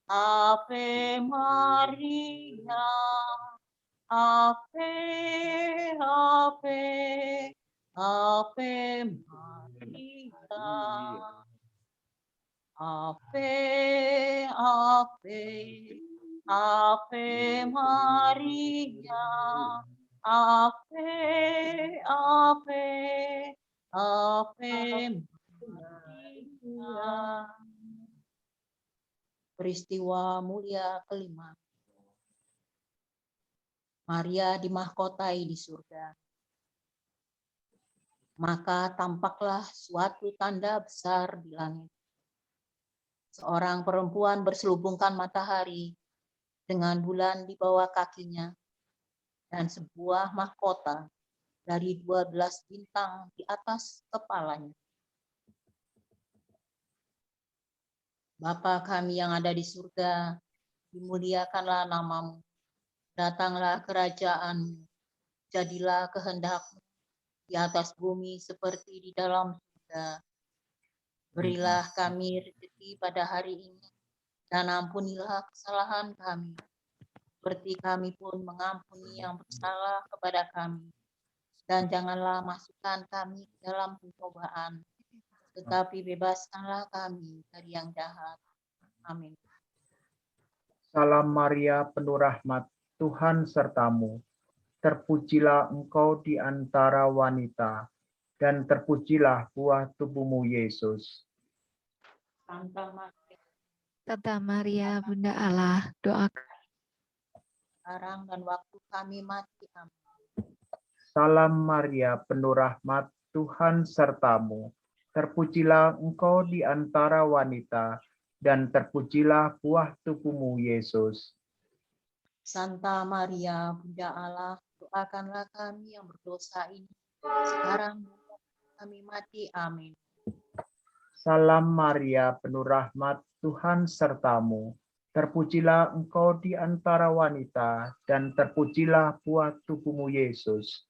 Ave Maria, Ave, Ave, Ave Maria, Ave, Ave, Ave Maria, Ave, Ave, Ave Maria. Peristiwa mulia kelima. Maria dimahkotai di surga. Maka tampaklah suatu tanda besar di langit. Seorang perempuan berselubungkan matahari dengan bulan di bawah kakinya dan sebuah mahkota dari 12 bintang di atas kepalanya. Bapa kami yang ada di surga, dimuliakanlah namamu. Datanglah kerajaanmu, jadilah kehendakmu di atas bumi seperti di dalam surga. Berilah kami rezeki pada hari ini, dan ampunilah kesalahan kami, seperti kami pun mengampuni yang bersalah kepada kami. Dan janganlah masukkan kami ke dalam pencobaan, tetapi bebaskanlah kami dari yang jahat. Amin. Salam Maria, penuh rahmat, Tuhan sertamu. Terpujilah engkau di antara wanita, dan terpujilah buah tubuhmu Yesus. Santa Maria, Santa Maria, Bunda Allah, doakan sekarang dan waktu kami mati. Amin. Salam Maria, penuh rahmat, Tuhan sertamu. Terpujilah engkau di antara wanita, dan terpujilah buah tubuhmu Yesus. Santa Maria, Bunda Allah, doakanlah kami yang berdosa ini, sekarang dan waktu kami mati. Amin. Salam Maria, penuh rahmat, Tuhan sertamu. Terpujilah engkau di antara wanita, dan terpujilah buah tubuhmu Yesus.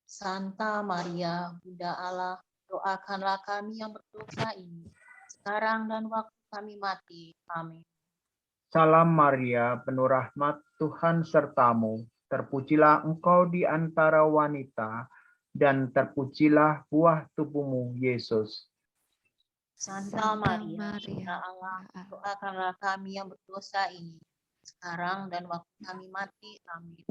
Santa Maria, Bunda Allah, doakanlah kami yang berdosa ini, sekarang dan waktu kami mati. Amin. Salam Maria, penuh rahmat, Tuhan sertamu. Terpujilah engkau di antara wanita, dan terpujilah buah tubuhmu Yesus. Santa Maria, Maria, Bunda Allah, doakanlah kami yang berdosa ini, sekarang dan waktu kami mati. Amin.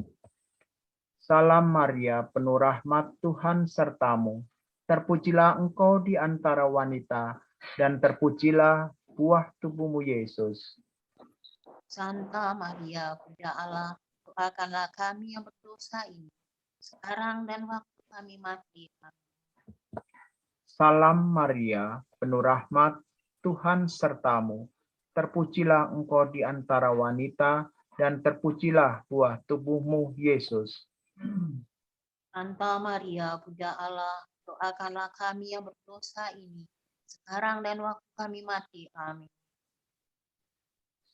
Salam Maria, penuh rahmat, Tuhan sertamu. Terpujilah engkau di antara wanita, dan terpujilah buah tubuhmu Yesus. Santa Maria, Bunda Allah, doakanlah kami yang berdosa ini, sekarang dan waktu kami mati. Amin. Salam Maria, penuh rahmat, Tuhan sertamu. Terpujilah engkau di antara wanita, dan terpujilah buah tubuhmu, Yesus. Santa Maria, Bunda Allah, doakanlah kami yang berdosa ini, sekarang dan waktu kami mati. Amin.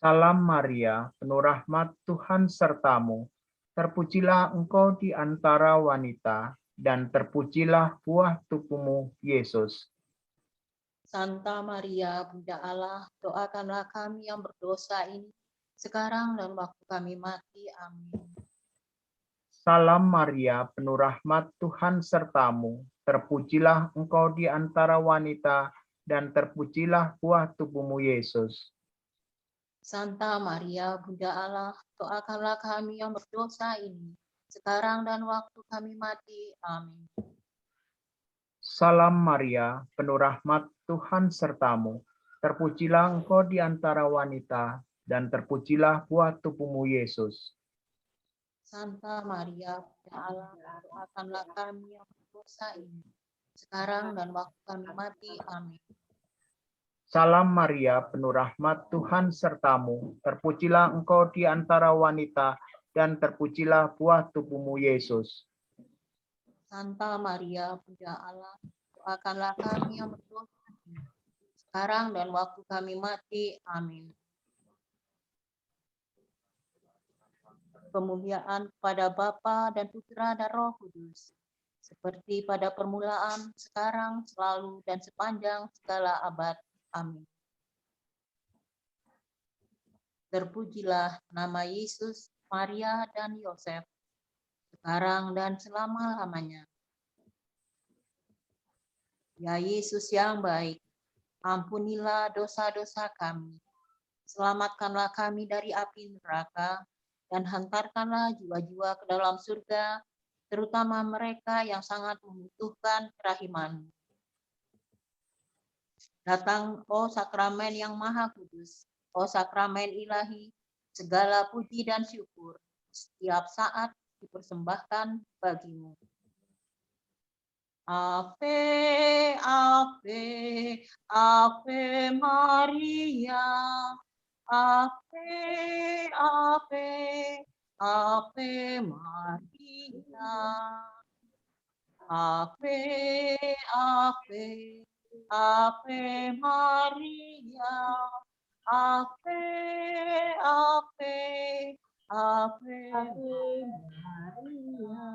Salam Maria, penuh rahmat, Tuhan sertamu. Terpujilah engkau di antara wanita, dan terpujilah buah tubuhmu, Yesus. Santa Maria, Bunda Allah, doakanlah kami yang berdosa ini, sekarang dan waktu kami mati. Amin. Salam Maria, penuh rahmat, Tuhan sertamu. Terpujilah engkau di antara wanita, dan terpujilah buah tubuhmu, Yesus. Santa Maria, Bunda Allah, doakanlah kami yang berdosa ini, sekarang dan waktu kami mati. Amin. Salam Maria, penuh rahmat, Tuhan sertamu. Terpujilah engkau di antara wanita, dan terpujilah buah tubuhmu, Yesus. Santa Maria, Bunda Allah, doakanlah kami yang berdosa ini, sekarang dan waktu kami mati. Amin. Salam Maria, penuh rahmat, Tuhan sertamu. Terpujilah engkau di antara wanita, dan terpujilah buah tubuhmu, Yesus. Santa Maria, Bunda Allah, doakanlah kami yang berdosa ini, sekarang dan waktu kami mati. Amin. Kemuliaan kepada Bapa dan Putra dan Roh Kudus, seperti pada permulaan, sekarang, selalu, dan sepanjang segala abad. Amin. Terpujilah nama Yesus, Maria, dan Yosef, sekarang dan selama-lamanya. Ya Yesus yang baik, ampunilah dosa-dosa kami, selamatkanlah kami dari api neraka, dan hantarkanlah jiwa-jiwa ke dalam surga, terutama mereka yang sangat membutuhkan kerahiman. Datang, oh sakramen yang maha kudus, oh sakramen ilahi, segala puji dan syukur setiap saat dipersembahkan bagimu. Ave, Ave, Ave Maria, Ave, Ave, Ave Maria, Ave, Ave, Ave Maria, Ave, Ave, Ave Maria.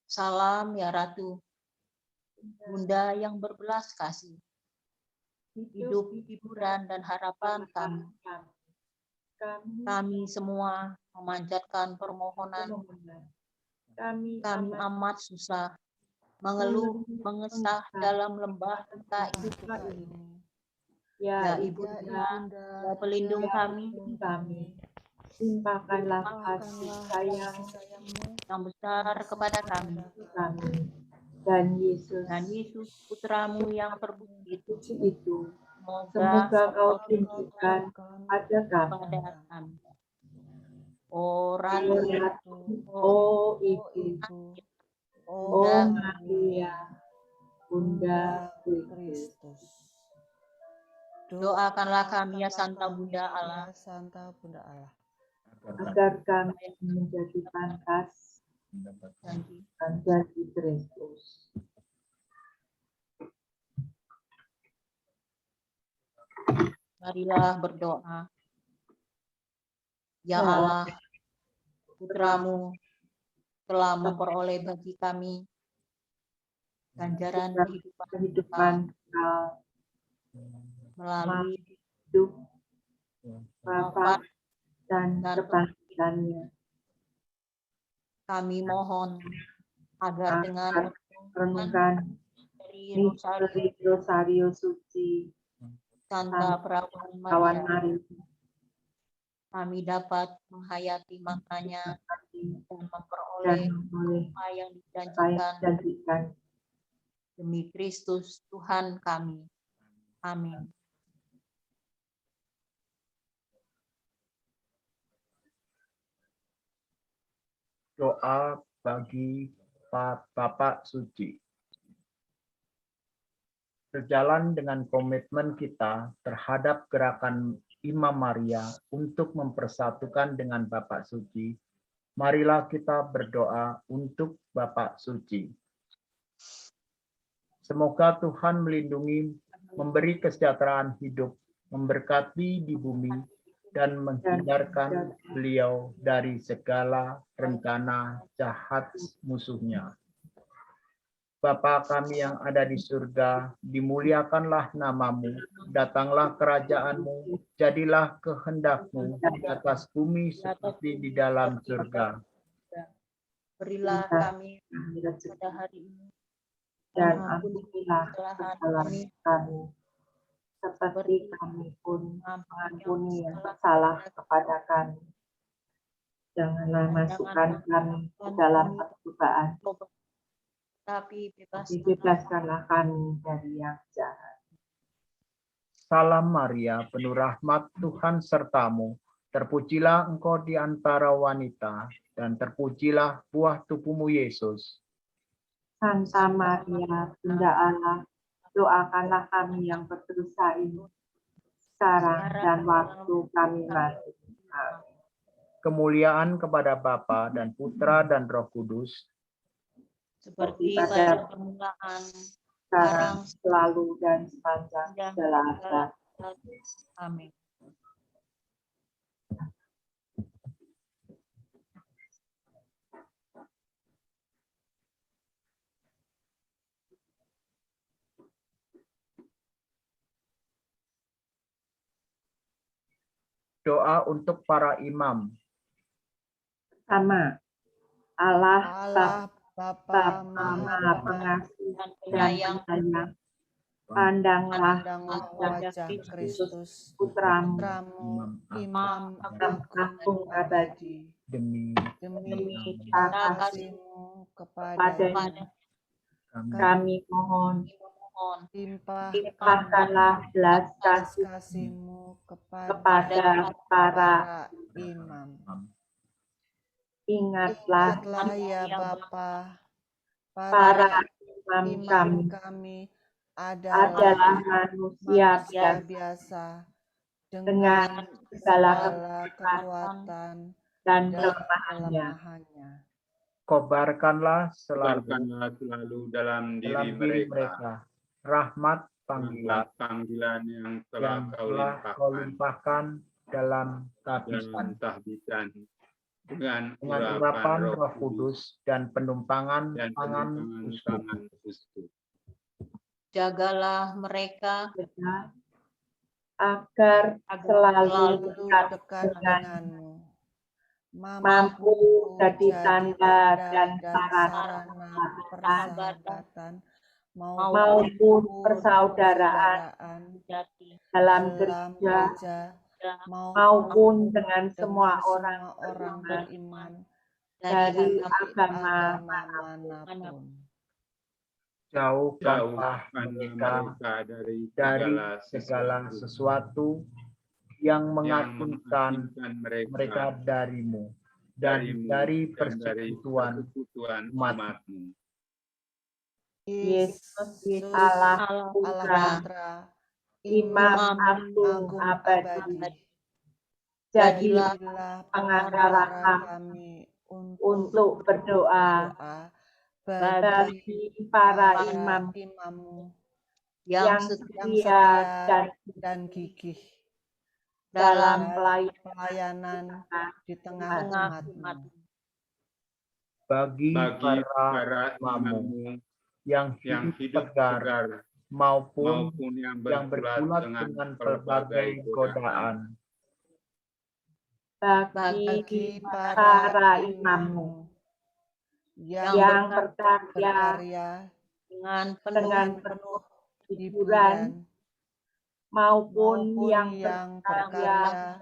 Salam ya Ratu, Bunda yang berbelas kasih, hidup, hiburan, dan harapan kami. Kami semua memanjatkan permohonan. Kami amat susah, mengeluh, mengesah dalam lembah duka ini. Ya Ibunda, ya pelindung kami, limpahkanlah kasih sayang yang besar kepada kami. dan Yesus Putramu yang terpuji itu semoga kau tunjukkan pada kami. Oh Ratu, Oh Ibu, Oh Maria, Bunda Kristus. doakanlah kami ya Santa Bunda Allah, Santa Bunda Allah, agar kami menjadi pantas menjadi Kristus. marilah berdoa. Ya Allah, Putramu telah memperoleh bagi kami ganjaran kehidupan melalui hidup Bapa dan kebangkitannya. Kami mohon agar dengan renungan dari Rosario Suci Santa Perawan Maria, kami dapat menghayati maknanya dan memperoleh apa yang dijanjikan demi Kristus Tuhan kami. Amin. Doa bagi Bapak Suci. Sejalan dengan komitmen kita terhadap gerakan Imam Maria untuk mempersatukan dengan Bapak Suci, marilah kita berdoa untuk Bapak Suci. Semoga Tuhan melindungi, memberi kesejahteraan hidup, memberkati di bumi, dan menghindarkan beliau dari segala rencana jahat musuhnya. Bapa kami yang ada di surga, dimuliakanlah namamu, datanglah kerajaanmu, jadilah kehendakmu di atas bumi seperti di dalam surga. Berilah kami pada hari ini, dan ampunilah ampunilah kesalahan kesalahan kami, seperti kami pun mengampuni yang bersalah kepada kami. Janganlah masukkan kami ke dalam percobaan, tapi bebaskanlah kami dari yang jahat. Salam Maria, penuh rahmat Tuhan sertamu. Terpujilah engkau di antara wanita, dan terpujilah buah tubuhmu Yesus. Santa Maria, Bunda Allah, doakanlah kami yang berdosa ini, sekarang dan waktu kami mati. Amin. Kemuliaan kepada Bapa dan Putra dan Roh Kudus, seperti pada permulaan, sekarang, selalu, dan sepanjang segala abad. Amin. doa untuk para imam. Pertama, Allah Bapa Maha Pengasih dan Penyayang, Penyayang, pandanglah wajah Kristus, Putramu, Imam Agung abadi, Demi kasih-Mu kepadanya, kami mohon, limpahkanlah limpahkanlah belas kasih-Mu kepada para imam. Ingatlah Ya Bapa, para imam imam kami kami adalah manusia biasa dengan segala kekuatan dan dan kelemahannya. kelemahannya. kobarkanlah selalu Tebarkanlah selalu dalam dalam diri diri mereka mereka rahmat panggilan panggilan yang telah yang kau telah kau limpahkan limpahkan dalam dalam tahbisan tahbisan dengan dengan urapan Roh Kudus dan penumpangan dan tangan penumpangan uskup. tangan uskup. jagalah mereka Agar selalu Dekat dekat dengan denganmu, mampu jadi tanda dan sarana sarana persahabatan maupun persaudaraan jati dalam dalam gereja gereja maupun dengan semua semua orang beriman dari agama agama manapun. Jauhkanlah Jauhkanlah mereka mereka dari dari segala sesuatu yang mengasingkan mereka darimu dan dari persekutuan umatmu. Yesus Allah Putra, Imam Agung abadi, jadilah pengantara kami untuk berdoa bagi para imam yang setia dan gigih dalam pelayanan di tengah umat-Mu. Bagi para imammu yang hidup tegar maupun yang bergulat dengan berbagai godaan. Bagi para imammu yang berkarya dengan penuh hiburan maupun yang berkarya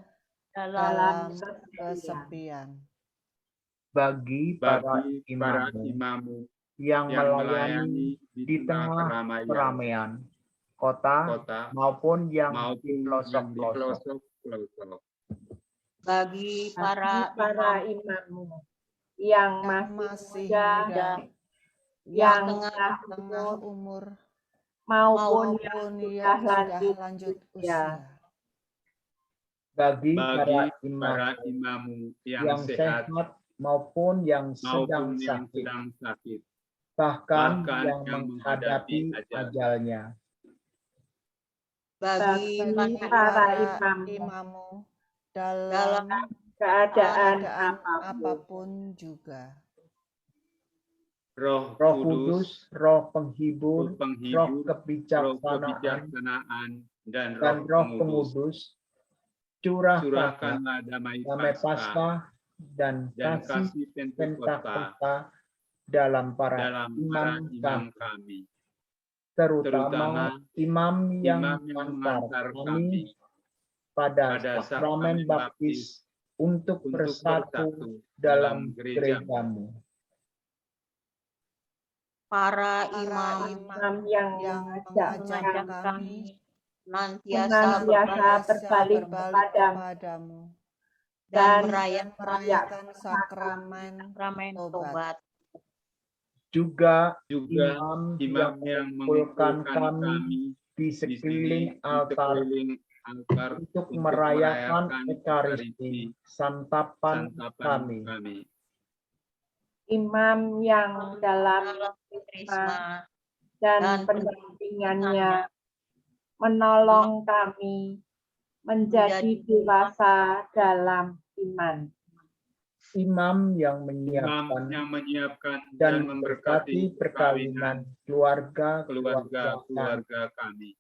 dalam kesepian. Bagi para imammu yang melayani di tengah keramaian kota maupun yang di pelosok-pelosok. bagi para imammu yang masih muda yang tengah tengah umur maupun yang maupun sudah yang sudah lanjut lanjut usia. usia. bagi bagi para para imam imammu yang yang sehat maupun yang sedang maupun yang sakit, sedang sakit, bahkan bahkan yang yang menghadapi menghadapi ajalnya. bagi Bagi para para Imammu imammu dalam keadaan keadaan apapun. apapun juga. Roh Roh Kudus, Kudus, Roh Penghibur, Roh Penghibur, Roh Roh Kebijaksanaan, kebijaksanaan, dan dan Roh Roh Pengudus, Pengudus, curahkanlah curahkanlah damai damai Paskah Paskah dan dan kasih kasih Pentakosta Pentakosta dalam para dalam imam para kami, imam kami, terutama imam yang imam yang mengantar kami pada pada sakramen baptis untuk bersatu dalam gerejamu. para Para imam yang yang mengajak mengajak kami kami senantiasa berbalik kepadamu kepadamu dan merayakan sakramen sakramen tobat. tobat. Juga juga imam yang mengumpulkan kami di sekeliling altar untuk merayakan Ekaristi, santapan kami. imam yang dalam Krisma dan pendampingannya menolong kami menjadi dewasa dalam iman. Imam yang imam menyiapkan yang menyiapkan dan memberkati perkawinan keluarga kami,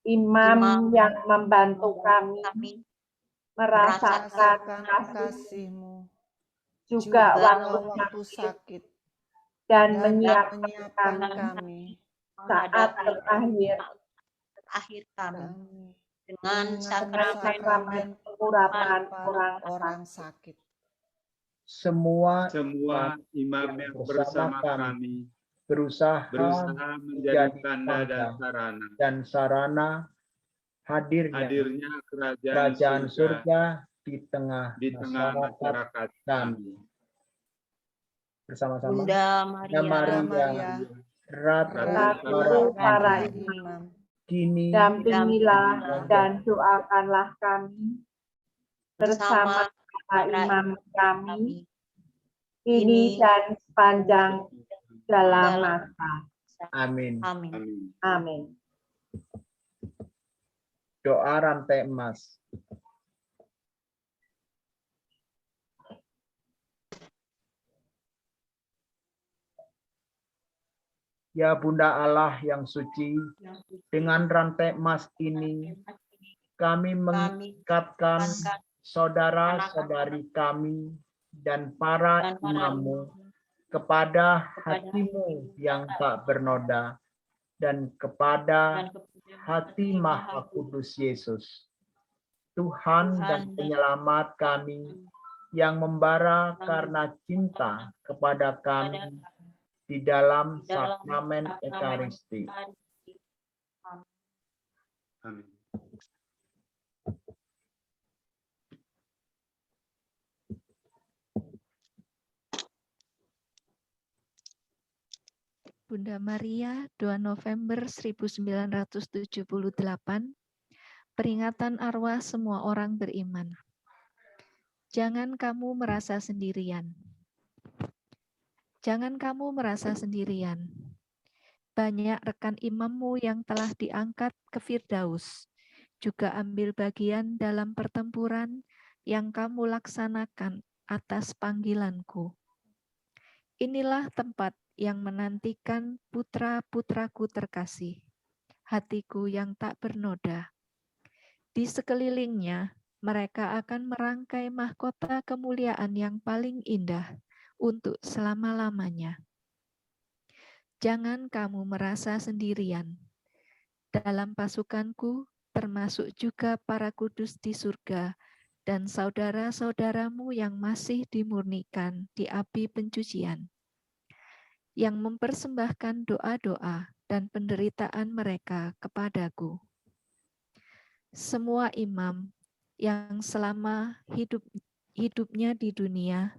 Imam yang membantu kami merasakan kasih-Mu juga waktu sakit dan menyiapkan menyiapkan kami saat terakhir akhir kami dengan dengan sakramen pengurapan orang sakit. Semua imam yang bersama kami berusaha menjadi tanda dan sarana hadirnya kerajaan surga di tengah masyarakat kami. Bersama-sama. Bunda Maria, Ratu para imam, kini dampingilah dan doakanlah kami bersama para imam kami ini dan sepanjang dalam masa. Amin. Amin. Doa rantai emas. Ya Bunda Allah yang suci, dengan rantai emas ini kami mengikatkan saudara-saudari kami dan para imammu kepada hatimu yang tak bernoda dan kepada hati Maha Kudus Yesus, Tuhan dan penyelamat kami yang membara karena cinta kepada kami di dalam sakramen Ekaristi. Amin. Bunda Maria, 2 November 1978, peringatan arwah semua orang beriman. Jangan kamu merasa sendirian. Jangan kamu merasa sendirian. Banyak rekan imammu yang telah diangkat ke Firdaus, juga ambil bagian dalam pertempuran yang kamu laksanakan atas panggilanku. Inilah tempat yang menantikan putra-putraku terkasih, hatiku yang tak bernoda. Di sekelilingnya, mereka akan merangkai mahkota kemuliaan yang paling indah untuk selama-lamanya. Jangan kamu merasa sendirian. Dalam pasukanku, termasuk juga para kudus di surga, dan saudara-saudaramu yang masih dimurnikan di api pencucian, yang mempersembahkan doa-doa dan penderitaan mereka kepadaku. Semua imam yang selama hidupnya di dunia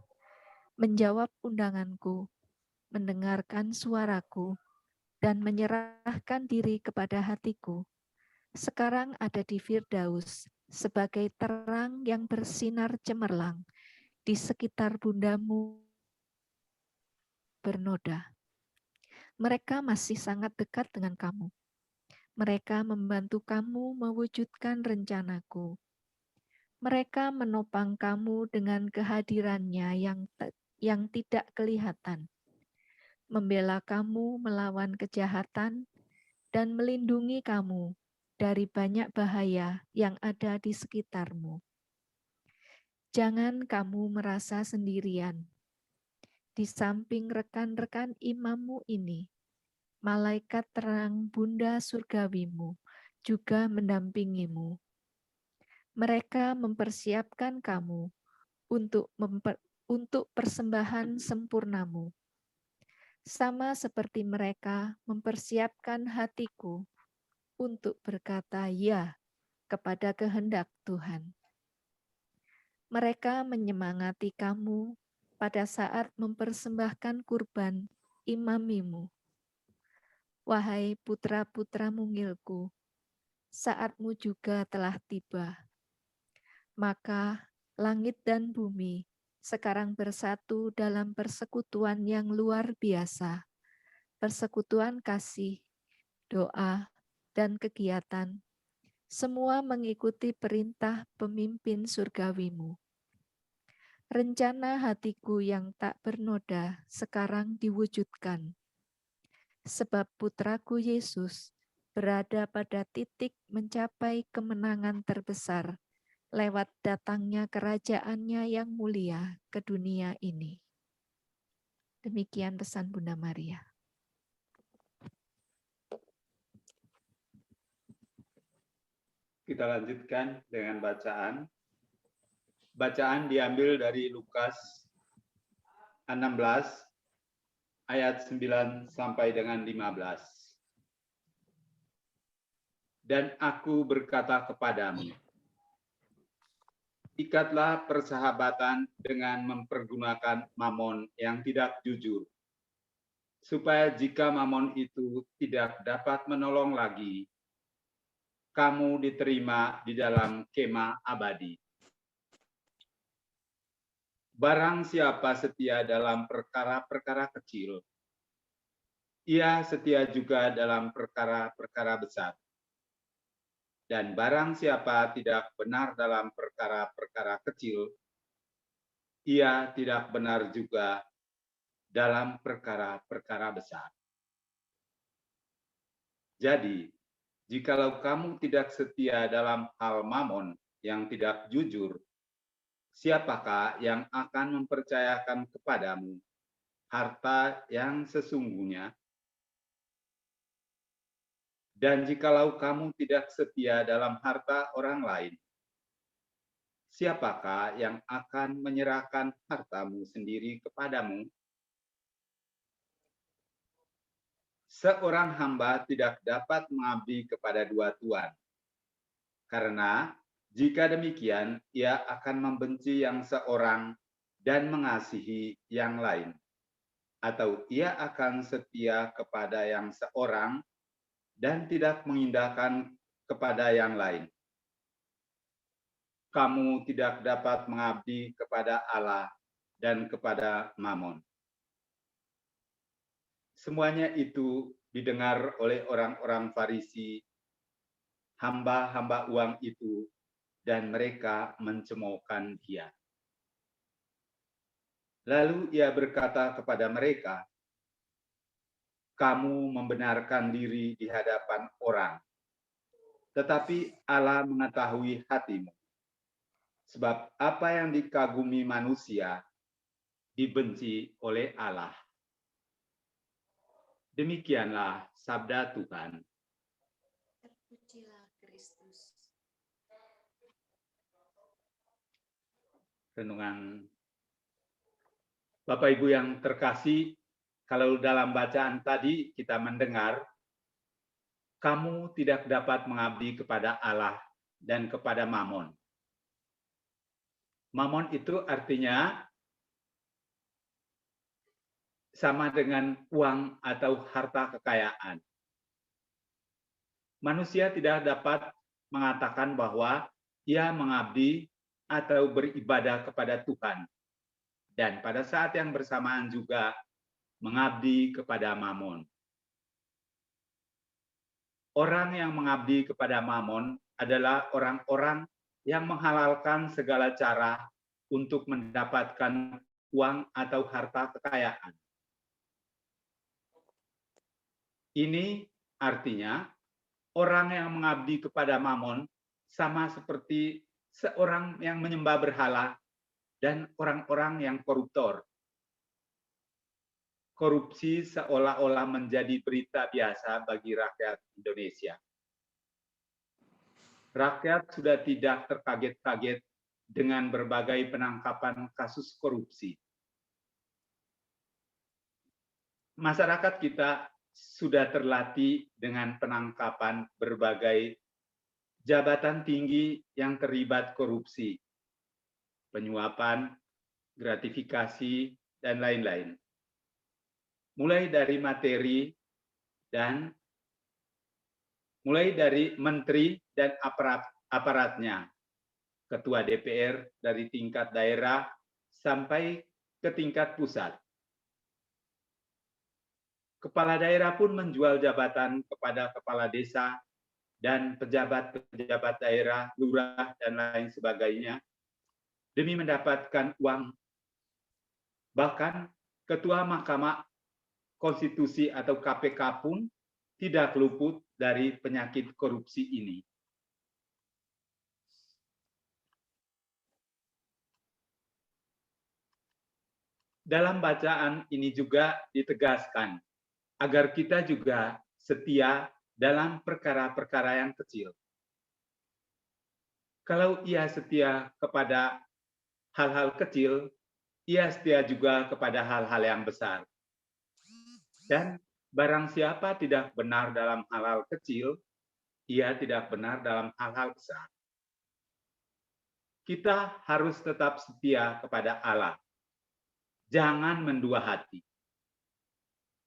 menjawab undanganku mendengarkan suaraku, dan menyerahkan diri kepada hatiku, sekarang ada di Firdaus sebagai terang yang bersinar cemerlang di sekitar bundamu bernoda. Mereka masih sangat dekat dengan kamu. Mereka membantu kamu mewujudkan rencanaku. Mereka menopang kamu dengan kehadirannya yang tidak kelihatan, membela kamu melawan kejahatan, dan melindungi kamu dari banyak bahaya yang ada di sekitarmu. Jangan kamu merasa sendirian. Di samping rekan-rekan imammu ini, malaikat terang Bunda Surgawimu juga mendampingimu. Mereka mempersiapkan kamu untuk persembahan sempurnamu. Sama seperti mereka mempersiapkan hatiku untuk berkata ya kepada kehendak Tuhan. Mereka menyemangati kamu pada saat mempersembahkan kurban imamimu. Wahai putra-putra mungilku, saatmu juga telah tiba. Maka langit dan bumi sekarang bersatu dalam persekutuan yang luar biasa, persekutuan kasih, doa, dan kegiatan, semua mengikuti perintah pemimpin surgawimu. Rencana hatiku yang tak bernoda sekarang diwujudkan, sebab putraku Yesus berada pada titik mencapai kemenangan terbesar lewat datangnya kerajaannya yang mulia ke dunia ini. Demikian pesan Bunda Maria. Kita lanjutkan dengan bacaan. Bacaan diambil dari Lukas 16 ayat 9 sampai dengan 15. Dan aku berkata kepadamu, ikatlah persahabatan dengan mempergunakan mamon yang tidak jujur, supaya jika mamon itu tidak dapat menolong lagi, kamu diterima di dalam kemah abadi. Barang siapa setia dalam perkara-perkara kecil, ia setia juga dalam perkara-perkara besar. Dan barang siapa tidak benar dalam perkara-perkara kecil, ia tidak benar juga dalam perkara-perkara besar. Jadi, jikalau kamu tidak setia dalam hal mamon yang tidak jujur, siapakah yang akan mempercayakan kepadamu harta yang sesungguhnya? Dan jikalau kamu tidak setia dalam harta orang lain, siapakah yang akan menyerahkan hartamu sendiri kepadamu? Seorang hamba tidak dapat mengabdi kepada dua tuan, karena jika demikian ia akan membenci yang seorang dan mengasihi yang lain, atau ia akan setia kepada yang seorang dan tidak mengindahkan kepada yang lain. Kamu tidak dapat mengabdi kepada Allah dan kepada Mamon. Semuanya itu didengar oleh orang-orang Farisi, hamba-hamba uang itu, dan mereka mencemoohkan dia. Lalu ia berkata kepada mereka, kamu membenarkan diri di hadapan orang, tetapi Allah mengetahui hatimu. Sebab apa yang dikagumi manusia, dibenci oleh Allah. Demikianlah sabda Tuhan. Terpujilah Kristus. Renungan Bapak Ibu yang terkasih, kalau dalam bacaan tadi kita mendengar, kamu tidak dapat mengabdi kepada Allah dan kepada Mamon. Mamon itu artinya sama dengan uang atau harta kekayaan. Manusia tidak dapat mengatakan bahwa ia mengabdi atau beribadah kepada Tuhan, dan pada saat yang bersamaan juga mengabdi kepada Mamon. Orang yang mengabdi kepada Mamon adalah orang-orang yang menghalalkan segala cara untuk mendapatkan uang atau harta kekayaan. Ini artinya orang yang mengabdi kepada Mamon sama seperti seorang yang menyembah berhala dan orang-orang yang koruptor. Korupsi seolah-olah menjadi berita biasa bagi rakyat Indonesia. Rakyat sudah tidak terkaget-kaget dengan berbagai penangkapan kasus korupsi. Masyarakat kita sudah terlatih dengan penangkapan berbagai jabatan tinggi yang terlibat korupsi, penyuapan, gratifikasi, dan lain-lain. Mulai dari materi dan mulai dari menteri dan aparatnya, ketua DPR dari tingkat daerah sampai ke tingkat pusat. Kepala daerah pun menjual jabatan kepada kepala desa dan pejabat-pejabat daerah, lurah, dan lain sebagainya demi mendapatkan uang. Bahkan ketua Mahkamah Konstitusi atau KPK pun tidak luput dari penyakit korupsi ini. Dalam bacaan ini juga ditegaskan agar kita juga setia dalam perkara-perkara yang kecil. Kalau ia setia kepada hal-hal kecil, ia setia juga kepada hal-hal yang besar. Dan barang siapa tidak benar dalam hal-hal kecil, ia tidak benar dalam hal-hal besar. Kita harus tetap setia kepada Allah. Jangan mendua hati.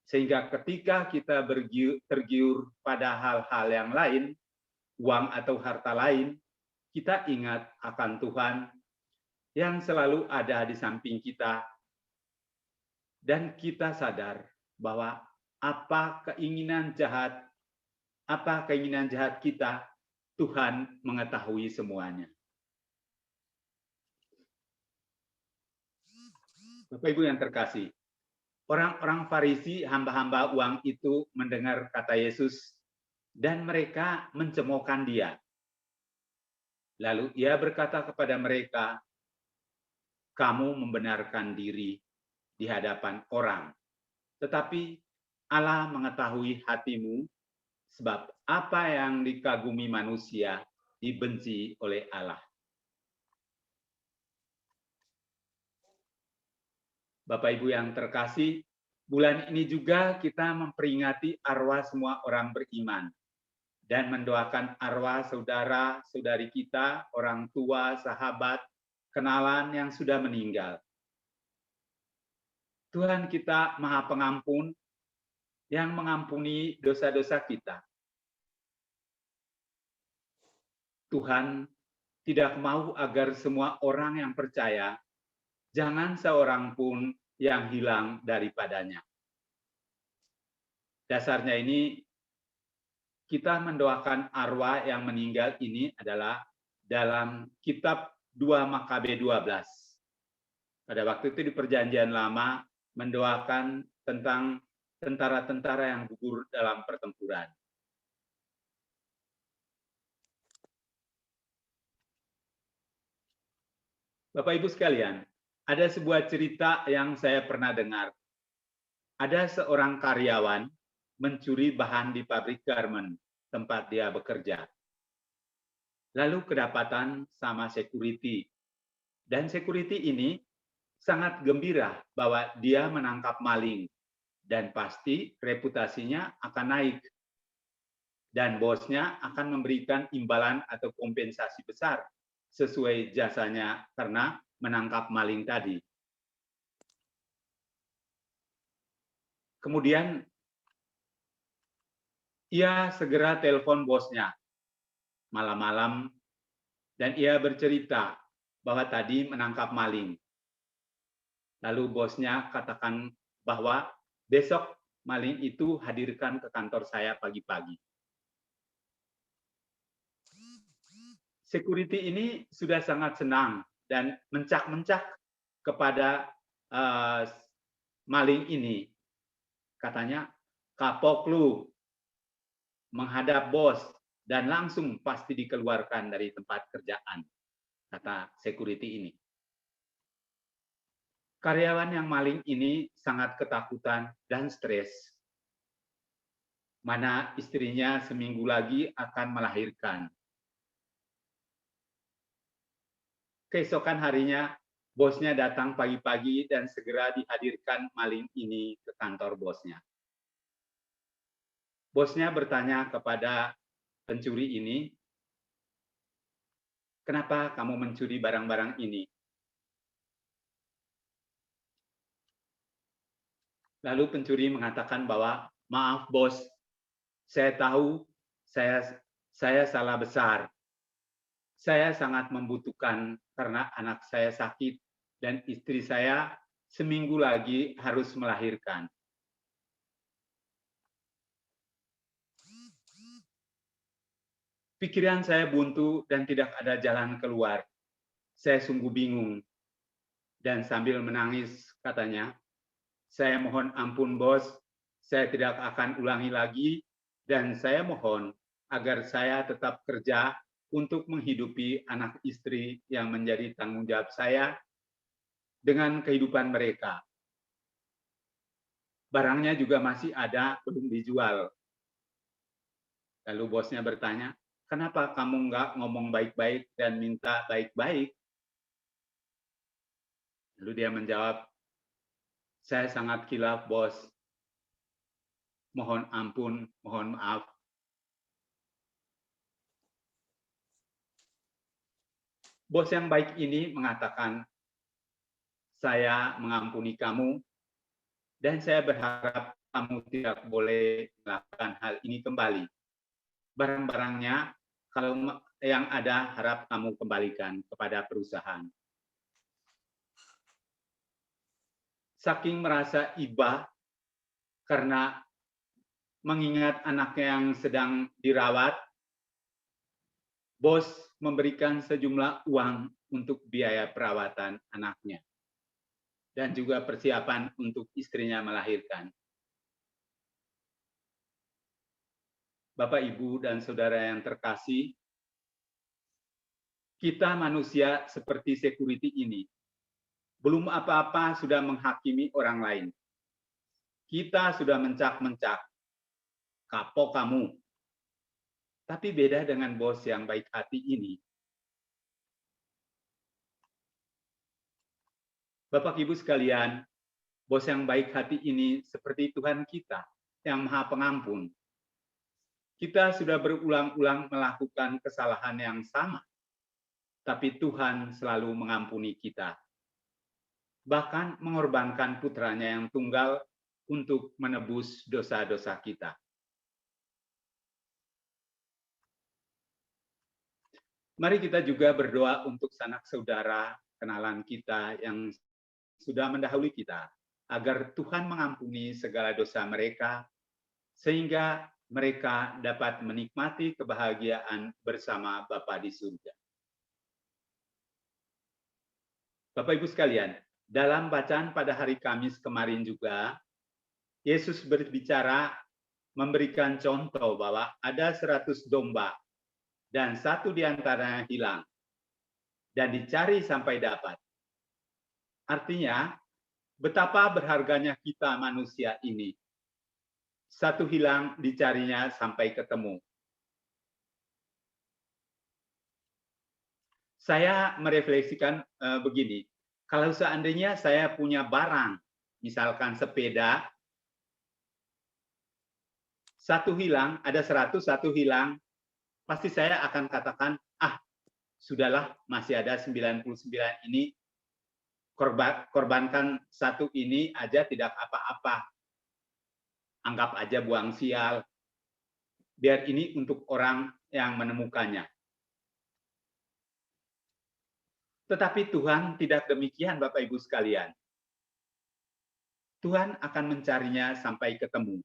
Sehingga ketika kita tergiur pada hal-hal yang lain, uang atau harta lain, kita ingat akan Tuhan yang selalu ada di samping kita. Dan kita sadar bahwa apa keinginan jahat kita, Tuhan mengetahui semuanya. Bapak Ibu yang terkasih, orang-orang Farisi, hamba-hamba uang itu mendengar kata Yesus dan mereka mencemoohkan dia. Lalu ia berkata kepada mereka, "Kamu membenarkan diri di hadapan orang, tetapi Allah mengetahui hatimu, sebab apa yang dikagumi manusia dibenci oleh Allah." Bapak Ibu yang terkasih, bulan ini juga kita memperingati arwah semua orang beriman dan mendoakan arwah saudara-saudari kita, orang tua, sahabat, kenalan yang sudah meninggal. Tuhan kita Maha Pengampun yang mengampuni dosa-dosa kita. Tuhan tidak mau agar semua orang yang percaya, jangan seorang pun yang hilang daripadanya. Dasarnya ini, kita mendoakan arwah yang meninggal ini adalah dalam kitab 2 Makabe 12. Pada waktu itu di Perjanjian Lama, mendoakan tentang tentara-tentara yang gugur dalam pertempuran. Bapak Ibu sekalian, ada sebuah cerita yang saya pernah dengar. Ada seorang karyawan mencuri bahan di pabrik garmen tempat dia bekerja. Lalu kedapatan sama security. Dan security ini sangat gembira bahwa dia menangkap maling. Dan pasti reputasinya akan naik. Dan bosnya akan memberikan imbalan atau kompensasi besar sesuai jasanya karena menangkap maling tadi. Kemudian ia segera telepon bosnya malam-malam dan ia bercerita bahwa tadi menangkap maling. Lalu bosnya katakan bahwa besok maling itu hadirkan ke kantor saya pagi-pagi. Security ini sudah sangat senang dan mencak-mencak kepada maling ini. Katanya, kapok lu menghadap bos dan langsung pasti dikeluarkan dari tempat kerjaan, kata security ini. Karyawan yang maling ini sangat ketakutan dan stres. Mana istrinya seminggu lagi akan melahirkan. Keesokan harinya, bosnya datang pagi-pagi dan segera dihadirkan maling ini ke kantor bosnya. Bosnya bertanya kepada pencuri ini, "Kenapa kamu mencuri barang-barang ini?" Lalu pencuri mengatakan bahwa, "Maaf bos, saya tahu saya salah besar. Saya sangat membutuhkan karena anak saya sakit dan istri saya seminggu lagi harus melahirkan." Pikiran saya buntu dan tidak ada jalan keluar. Saya sungguh bingung. Dan sambil menangis katanya, "Saya mohon ampun bos, saya tidak akan ulangi lagi dan saya mohon agar saya tetap kerja untuk menghidupi anak istri yang menjadi tanggung jawab saya dengan kehidupan mereka. Barangnya juga masih ada, belum dijual." Lalu bosnya bertanya, "Kenapa kamu nggak ngomong baik-baik dan minta baik-baik?" Lalu dia menjawab, "Saya sangat khilaf, bos. Mohon ampun, mohon maaf." Bos yang baik ini mengatakan, "Saya mengampuni kamu dan saya berharap kamu tidak boleh melakukan hal ini kembali. Barang-barangnya kalau yang ada harap kamu kembalikan kepada perusahaan." Saking merasa iba karena mengingat anaknya yang sedang dirawat, bos memberikan sejumlah uang untuk biaya perawatan anaknya dan juga persiapan untuk istrinya melahirkan. Bapak, Ibu, dan saudara yang terkasih, kita manusia seperti security ini belum apa-apa sudah menghakimi orang lain. Kita sudah mencak-mencak, "Kapok kamu." Tapi beda dengan bos yang baik hati ini. Bapak Ibu sekalian, bos yang baik hati ini seperti Tuhan kita yang Maha Pengampun. Kita sudah berulang-ulang melakukan kesalahan yang sama, tapi Tuhan selalu mengampuni kita. Bahkan mengorbankan putranya yang tunggal untuk menebus dosa-dosa kita. Mari kita juga berdoa untuk sanak saudara kenalan kita yang sudah mendahului kita, agar Tuhan mengampuni segala dosa mereka, sehingga mereka dapat menikmati kebahagiaan bersama Bapa di surga. Bapak Ibu sekalian, dalam bacaan pada hari Kamis kemarin juga, Yesus berbicara memberikan contoh bahwa ada 100 domba dan satu di antaranya hilang dan dicari sampai dapat. Artinya, betapa berharganya kita manusia ini. Satu hilang dicarinya sampai ketemu. Saya merefleksikan begini, kalau seandainya saya punya barang, misalkan sepeda, satu hilang, ada 100, satu hilang, pasti saya akan katakan, sudahlah, masih ada 99 ini, korbankan satu ini aja tidak apa-apa. anggap aja buang sial. Biar ini untuk orang yang menemukannya. Tetapi Tuhan tidak demikian, Bapak Ibu sekalian. Tuhan akan mencarinya sampai ketemu.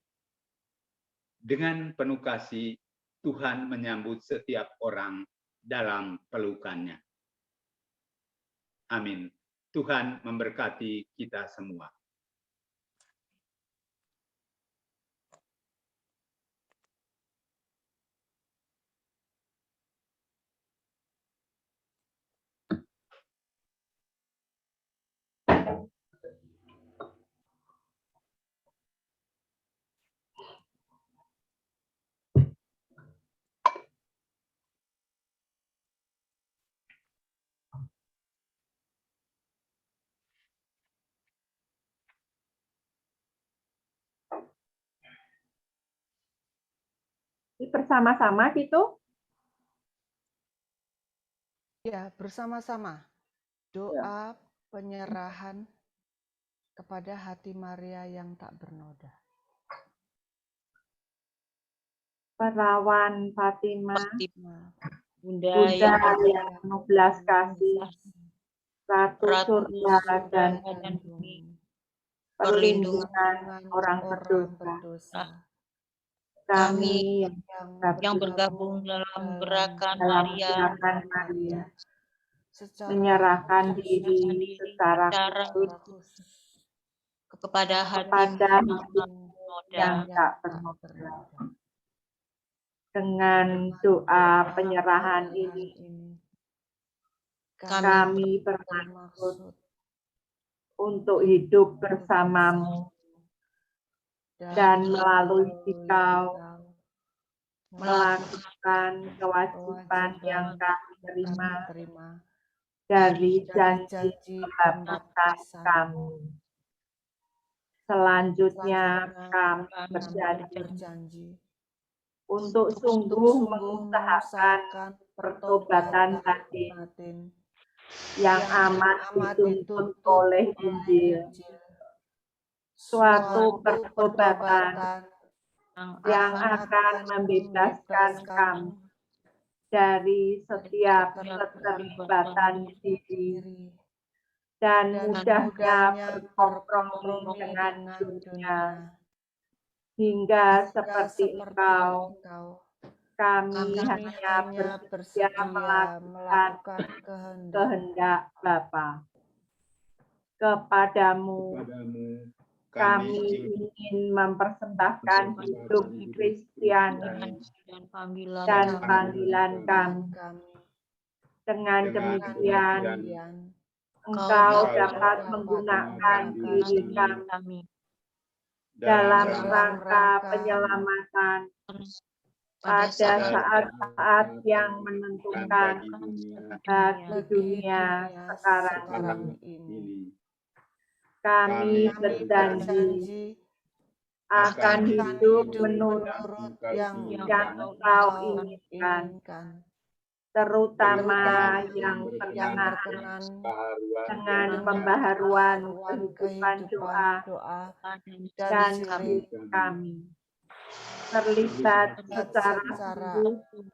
Dengan penuh kasih, Tuhan menyambut setiap orang dalam pelukannya. Amin. Tuhan memberkati kita semua. Bersama-sama gitu. Ya, bersama-sama. Doa penyerahan kepada hati Maria yang tak bernoda. Perawan Fatima, Bunda Bunda yang yang penuh belas kasih, Ratu surga dan bumi, perlindungan orang berdosa. Kami yang bergabung dalam gerakan dalam Maria gerakan Maria Secara menyerahkan diri secara khusus kepada hati kepada yang yang tak bernoda. Dengan doa penyerahan ini, kami bermaksud untuk hidup bersamamu dan melalui Engkau melakukan kewajiban yang kami terima dari janji kebaptisan kami. Selanjutnya kami berjanji untuk sungguh mengusahakan pertobatan batin yang amat dituntut oleh Injil. Suatu pertobatan yang akan membebaskan kami dari setiap keterlibatan diri dan mudahnya berkompromi dengan dunia. Hingga seperti Engkau, kami hanya bersedia melakukan kehendak Bapa. Kepadamu kami ingin mempersembahkan hidup Kristiani dan panggilan kami. Dengan demikian, Engkau dapat menggunakan diri kami dalam rangka penyelamatan pada saat-saat yang menentukan bagi dunia sekarang ini. Kami berjanji akan hidup menurut yang Engkau inginkan, terutama yang berkenaan dengan pembaharuan kehidupan doa dan hidup kami. Terlibat secara sungguh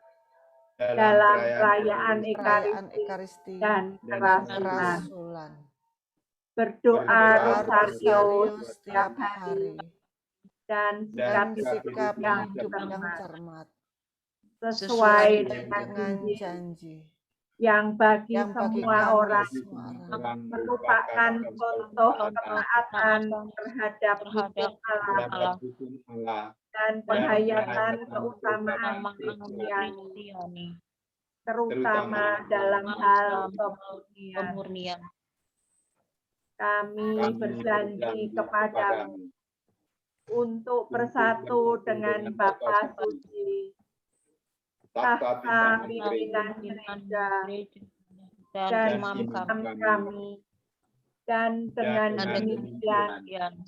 dalam perayaan Ekaristi dan kerasulan. Berdoa rosario setiap hari dan sikap hidup yang cermat sesuai dengan janji yang bagi semua orang merupakan contoh ketaatan terhadap hukum Allah dan penghayatan keutamaan Kristiani, terutama dalam hal kemurnian. Kami berjanji kepadamu untuk bersatu dengan Bapa Suci, tahta pimpinan gereja, dan imam kami, dan dengan demikian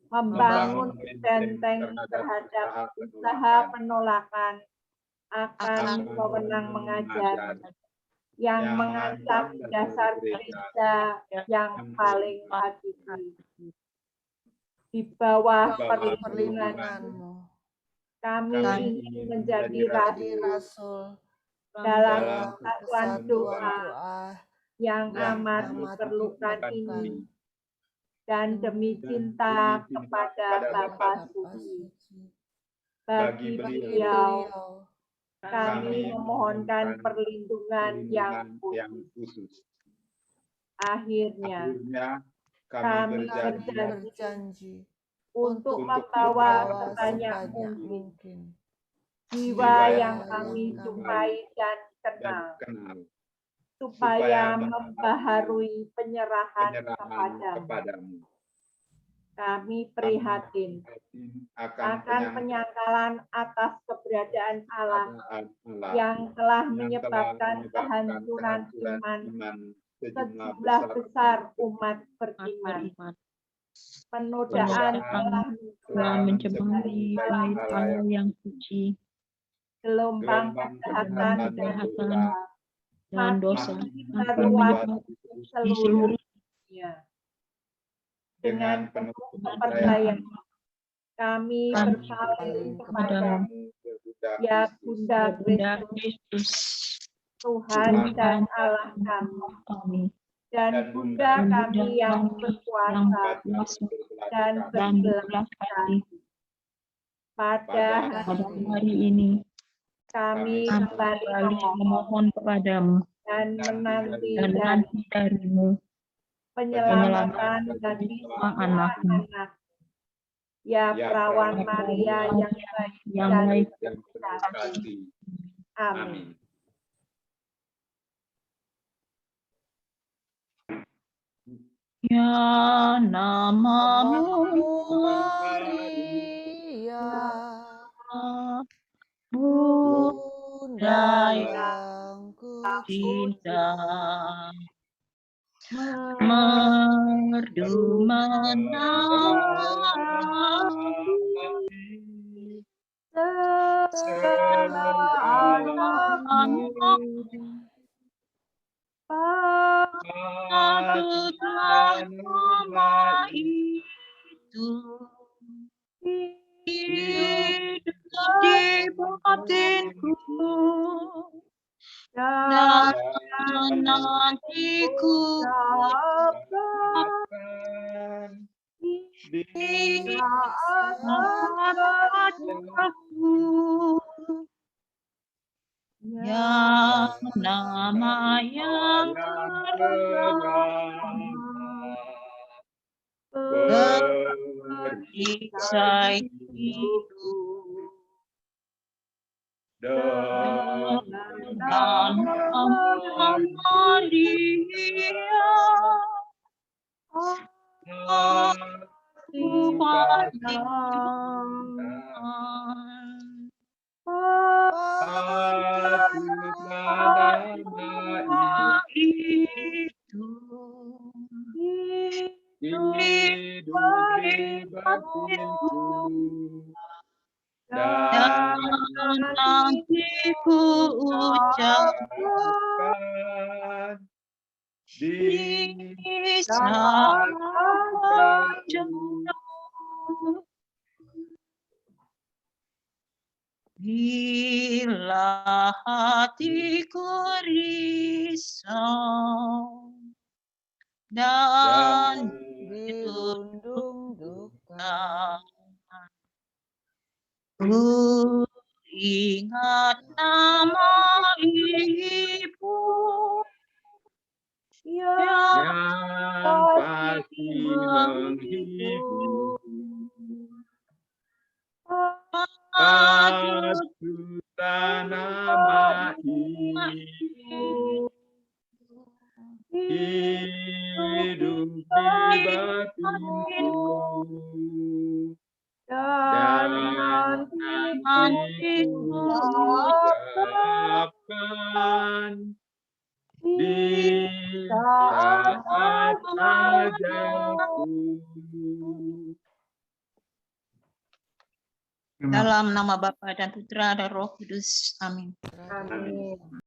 membangun benteng terhadap usaha penolakan akan wewenang mengajar yang mengancam dasar gereja yang paling hakiki. Di bawah bawah perlindungan perlindunganmu. kami Kami ingin menjadi Jadi rasul rasul dalam dalam kesatuan kesatuan doa doa yang yang amat amat diperlukan diperlukan ini, dan demi dan cinta demi cinta kepada kepada Bapa Bapa Suci. suci. Bagi bagi beliau, Beliau kami memohonkan perlindungan yang yang khusus. khusus. Akhirnya, Akhirnya kami kami berjanji berjanji untuk untuk membawa membawa sebanyak sebanyak mungkin mungkin jiwa yang yang kami kami jumpai dan dan kenal, kenal supaya membaharui penyerahan penyerahan kepadamu. kepadamu. Kami prihatin akan penyangkalan atas keberadaan Allah yang telah menyebabkan kehancuran iman sejumlah besar umat beriman. Penodaan telah mencemari bait Allah yang suci, gelombang kejahatan dan dosa makin akan meluas menyebar di di seluruh seluruh dunia. dengan Dengan penuh penuh kepercayaan kepercayaan, kami kami berpaling kepada kepadamu, ya Bunda Bunda Kristus, Kristus, Tuhan dan Allah kami, dan Bunda kami yang berkuasa dan berbelas kasih. Pada hari ini kami kami kembali memohon kepadamu dan menanti dan nanti darimu penyelamatan bagi semua anak. Ya Perawan Maria yang baik dan kasih. Amin. Ya namamu Maria, Bunda yang cinta, merdu menanti segala patutlah nama itu hidup di batinku, dan nanti ku ucapkan di saat wajahku, yang nama yang beriksa hidup, dan Maria aku patutlah itu hidup di batinku, dan nanti ku ucapkan di saat wajahmu. Bila hatiku risau dan dirundung duka, ku ingat nama Ibu yang pasti menghibur. Patutlah nama itu hidup di batinku, dan nanti ku ucapkan di saat wajahku. Dalam nama Bapa dan Putra dan Roh Kudus. Amin. Amin.